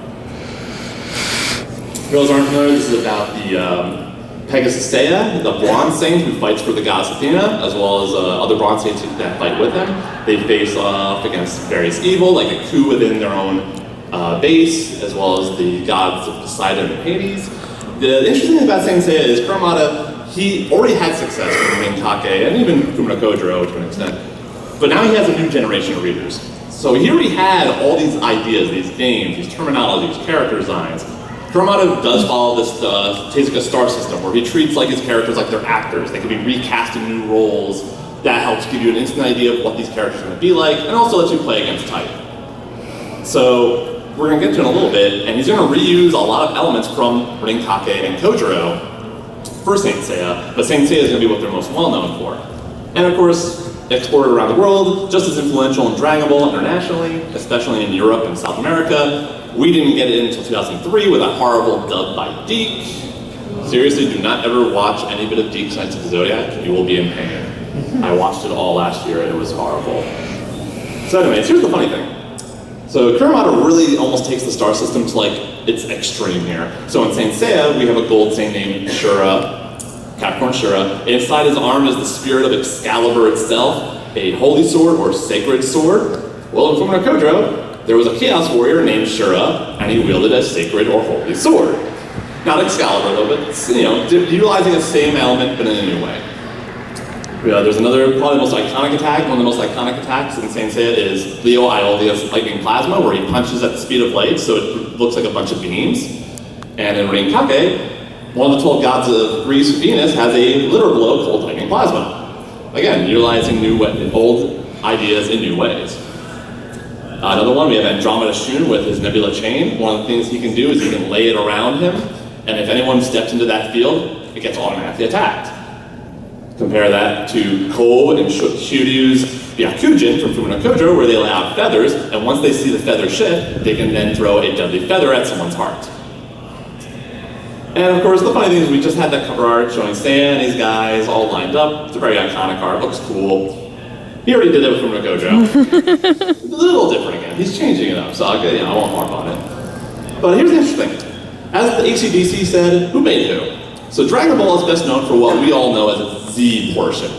For those who aren't familiar, this is about the Pegasus Seiya, the Bronze Saint who fights for the goddess Athena, as well as other Bronze Saints that fight with him. They face off against various evil, like a coup within their own base, as well as the gods of Poseidon and Hades. The interesting thing about Saint Seiya is Kurumada, he already had success with Rin-Kake and even Fumina Kojo to an extent, but now he has a new generation of readers. So he already had all these ideas, these names, these terminologies, character designs. Kurumada does follow this Tezuka star system where he treats like his characters like they're actors. They can be recast in new roles. That helps give you an instant idea of what these characters are going to be like, and also lets you play against type. So we're going to get to it in a little bit, and he's going to reuse a lot of elements from Rin-Kake and Kojiro for Saint Seiya, but Saint Seiya is going to be what they're most well known for. And of course, exported around the world, just as influential in Dragon Ball internationally, especially in Europe and South America. We didn't get it until 2003 with a horrible dub by Deke. Seriously, do not ever watch any bit of Deke's Knights of the Zodiac. You will be in pain. I watched it all last year and it was horrible. So anyways, here's the funny thing. So Kurumada really almost takes the star system to like its extreme here. So in Saint Seiya, we have a gold saint named Shura, Capricorn Shura. Inside his arm is the spirit of Excalibur itself, a holy sword or sacred sword. Well, in Fumina Kojo, there was a Chaos Warrior named Shura, and he wielded a sacred or holy sword. Not Excalibur though, but utilizing the same element but in a new way. There's another, probably the most iconic attack. One of the most iconic attacks in Saint Seiya is Leo Iolia's Lightning Plasma, where he punches at the speed of light, so it looks like a bunch of beams. And in Rin-Kake, one of the 12 gods of Greece, Venus, has a litter blow called Lightning Plasma. Again, utilizing old ideas in new ways. Another one, we have Andromeda Shun with his Nebula Chain. One of the things he can do is he can lay it around him, and if anyone steps into that field, it gets automatically attacked. Compare that to Ko and Shuryu's Byakujin from Fumina Kojo, where they lay out feathers, and once they see the feather shift, they can then throw a deadly feather at someone's heart. And of course, the funny thing is we just had that cover art showing Stan and these guys all lined up. It's a very iconic art, looks cool. He already did it from Jojo. It's a little different again. He's changing it up, so I won't harp on it. But here's the interesting thing. As the HCDC said, who made who? So Dragon Ball is best known for what we all know as its Z portion.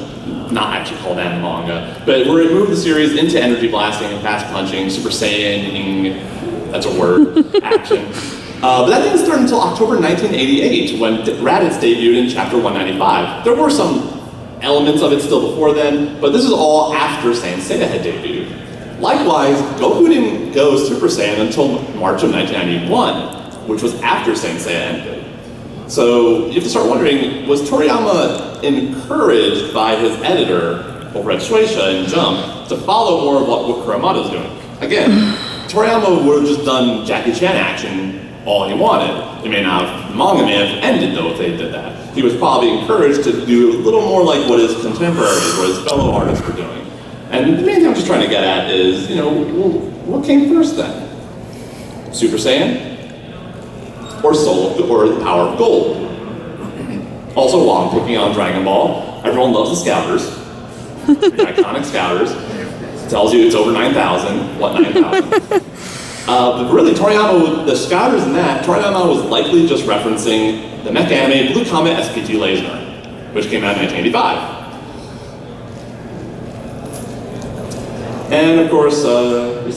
Not actually called anime manga, but where it moved the series into energy blasting and fast punching, Super Saiyan, that's a word, action. But that didn't start until October 1988 when Raditz debuted in chapter 195. There were some elements of it still before then, but this is all after Saint Seiya had debuted. Likewise, Goku didn't go Super Saiyan until March of 1991, which was after Saint Seiya ended. So you have to start wondering, was Toriyama encouraged by his editor over at Shueisha and Jump to follow more of what Kuramado's doing? Again, Toriyama would have just done Jackie Chan action all he wanted. It may not, the manga may have ended though if they did that. He was probably encouraged to do a little more like what his contemporaries or his fellow artists were doing. And the main thing I'm just trying to get at is, what came first then? Super Saiyan? Or Soul, or the Power of Gold? Also, while I'm picking on Dragon Ball, everyone loves the Scouters. The iconic Scouters. It tells you it's over 9,000. What 9,000? But really, Toriyama, the Scouters in that, Toriyama was likely just referencing the mech anime Blue Comet SPT Laser, which came out in 1985. And of course, time,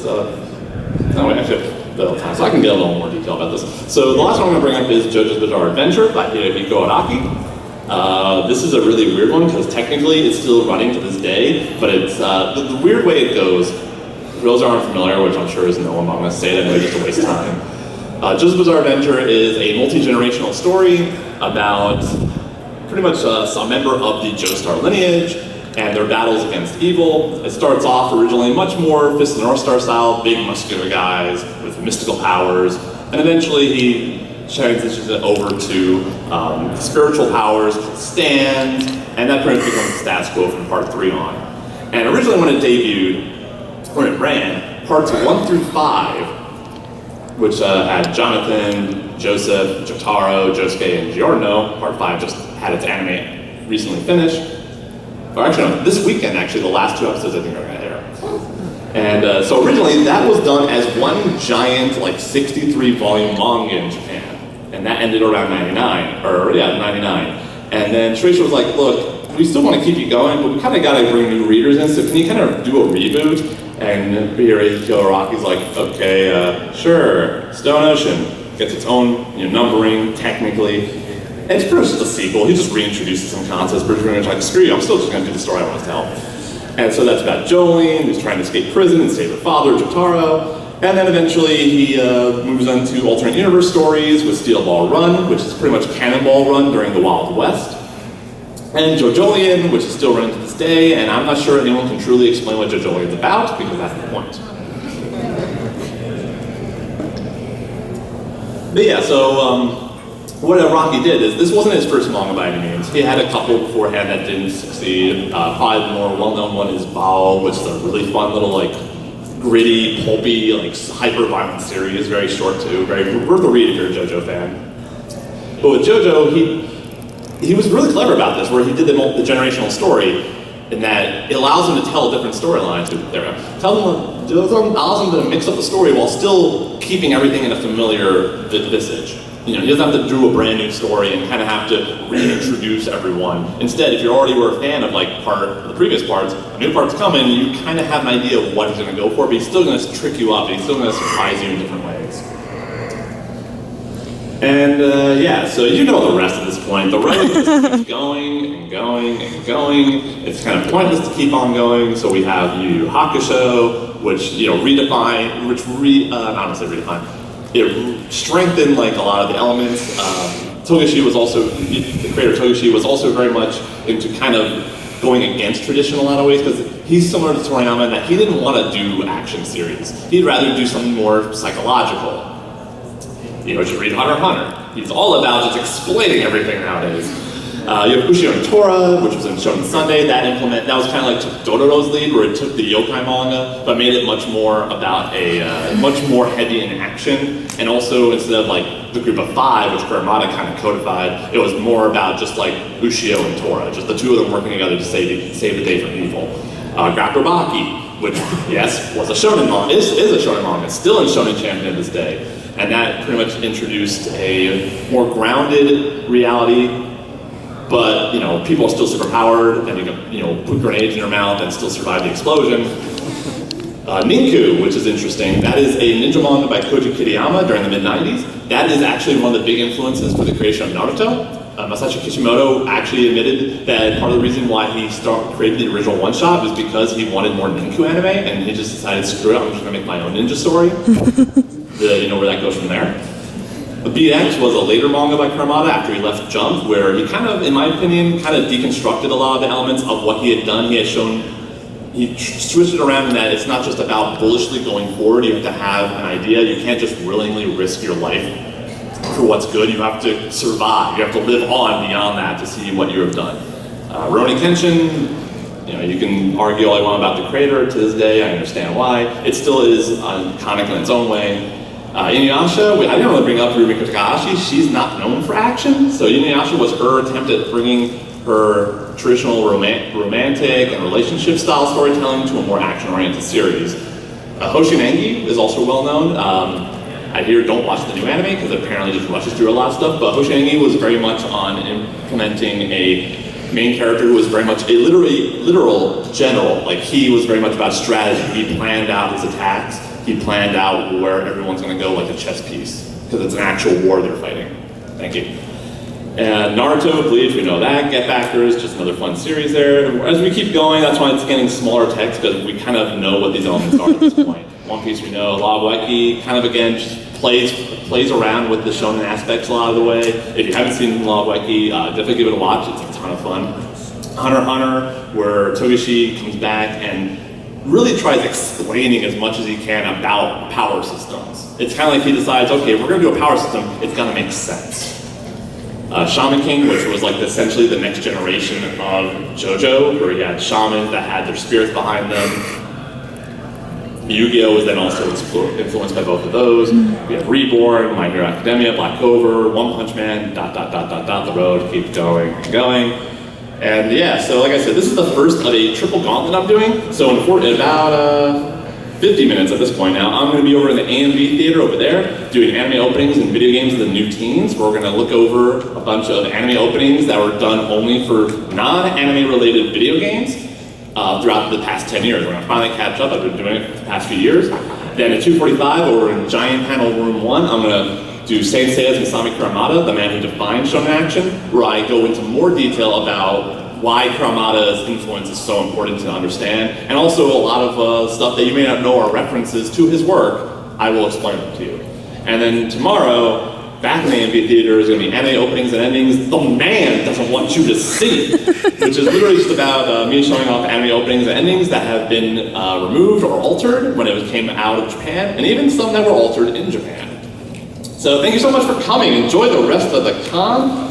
so I can get a little more detail about this. So the last one I'm going to bring up is JoJo's Bizarre Adventure by Hidehiko Araki. This is a really weird one because technically it's still running to this day, but it's the weird way it goes. For those who aren't familiar, which I'm sure is no one, I'm going to say it anyway just to waste time. JoJo's Bizarre Adventure is a multi-generational story about pretty much a member of the Joestar lineage and their battles against evil. It starts off originally much more Fist of the North Star style, big muscular guys with mystical powers, and eventually he transitions it over to spiritual powers, stands, and that pretty much becomes the status quo from part 3 on. And originally when it debuted, when it ran, parts 1 through 5, which had Jonathan, Joseph, Jotaro, Josuke, and Giordano, part 5 just had its anime recently finished. Or actually, no, this weekend, actually, the last 2 episodes I think are going to air. And so originally, that was done as one giant, 63-volume manga in Japan. And that ended around 99. And then Shueisha was like, look, we still want to keep you going, but we kind of got to bring new readers in, so can you kind of do a reboot? And Hidehiko Araki's like, okay, sure. Stone Ocean gets its own numbering, technically. And it's pretty much just a sequel. He just reintroduces some concepts, but pretty much like, screw you, I'm still just going to do the story I want to tell. And so that's about Jolene, who's trying to escape prison and save her father, Jotaro. And then eventually he moves on to alternate universe stories with Steel Ball Run, which is pretty much Cannonball Run during the Wild West. And JoJolion, which is still running to this day, and I'm not sure anyone can truly explain what JoJolion's about, because that's the point. But yeah, so what Araki did is, this wasn't his first manga by any means. He had a couple beforehand that didn't succeed. Probably the more well-known one is Bao, which is a really fun little gritty, pulpy, hyper-violent series, very short too, very worth a read if you're a JoJo fan. But with JoJo, he was really clever about this, where he did the generational story, in that it allows him to tell different storylines. Allows him to mix up the story while still keeping everything in a familiar visage. He doesn't have to do a brand new story and kind of have to reintroduce everyone. Instead, if you already were a fan of the previous parts, a new part's coming, you kind of have an idea of what he's going to go for, but he's still going to trick you up, and he's still going to surprise you in different ways. And so you know the rest at this point. The road just keeps going and going and going. It's kind of pointless to keep on going. So we have Yu Yu Hakusho, which it strengthened a lot of the elements. Togashi was also, the creator Togashi was also very much into kind of going against tradition in a lot of ways, because he's similar to Toriyama in that he didn't want to do action series. He'd rather do something more psychological. You should read Hunter x Hunter. He's all about just exploiting everything nowadays. You have Ushio and Tora, which was in Shonen Sunday. That was kind of like Dororo's lead, where it took the yokai manga, but made it much more about much more heavy in action. And also, instead of like the group of 5, which Kuramada kind of codified, it was more about just like Ushio and Tora, just the two of them working together to save the day from evil. Grappler Baki, which, yes, was a shonen manga, is a shonen manga, still in Shonen Champion to this day. And that pretty much introduced a more grounded reality, but, people are still superpowered, and you can, put grenades in your mouth and still survive the explosion. Ninku, which is interesting, that is a ninja manga by Koji Kitayama during the mid-90s. That is actually one of the big influences for the creation of Naruto. Masashi Kishimoto actually admitted that part of the reason why he created the original one-shot was because he wanted more Ninku anime, and he just decided, screw it, I'm just gonna make my own ninja story. Where that goes from there. BX was a later manga by Kuramada after he left Jump, where he kind of, in my opinion, kind of deconstructed a lot of the elements of what he had done. He switched it around in that it's not just about bullishly going forward, you have to have an idea, you can't just willingly risk your life for what's good, you have to survive, you have to live on beyond that to see what you have done. Rurouni Kenshin, you can argue all you want about the creator. To this day, I understand why. It still is iconic in its own way. Inuyasha, I didn't really bring up Rumiko Takahashi. She's not known for action, so Inuyasha was her attempt at bringing her traditional romantic and relationship style storytelling to a more action-oriented series. Hoshinengi is also well known. I hear don't watch the new anime because it apparently just rushes through a lot of stuff, but Hoshinengi was very much on implementing a main character who was very much a literal general. Like, he was very much about strategy. He planned out his attacks. He planned out where everyone's going to go like a chess piece, because it's an actual war they're fighting. Thank you. And Naruto, Bleach, we know that. Get Backers, just another fun series there. As we keep going, that's why it's getting smaller text, because we kind of know what these elements are at this point. One Piece we know, Law of Wacky, kind of again, just plays around with the shonen aspects a lot of the way. If you haven't seen Law of Wacky, definitely give it a watch, it's a ton of fun. Hunter x Hunter, where Togashi comes back and really tries explaining as much as he can about power systems. It's kind of like he decides, okay, if we're going to do a power system, it's got to make sense. Shaman King, which was like essentially the next generation of Jojo, where you had shamans that had their spirits behind them. Yu-Gi-Oh! Was then also influenced by both of those. We have Reborn, My Hero Academia, Black Clover, One Punch Man, ... the road keeps going and going. And yeah, so like I said, this is the first of a triple gauntlet I'm doing. So in about 50 minutes at this point now, I'm going to be over in the AMV theater over there, doing anime openings and video games of the new teens. We're going to look over a bunch of anime openings that were done only for non-anime related video games throughout the past 10 years. We're going to finally catch up. I've been doing it for the past few years. Then at 2:45 over in Giant Panel Room 1, I'm going to do Sensei's Masami Kuramada, the man who defined shonen action, where I go into more detail about why Kuramada's influence is so important to understand, and also a lot of stuff that you may not know are references to his work. I will explain them to you. And then tomorrow, back in the AMV theater, is going to be anime openings and endings the man doesn't want you to see, which is literally just about me showing off anime openings and endings that have been removed or altered when it came out of Japan, and even some that were altered in Japan. So thank you so much for coming. Enjoy the rest of the con.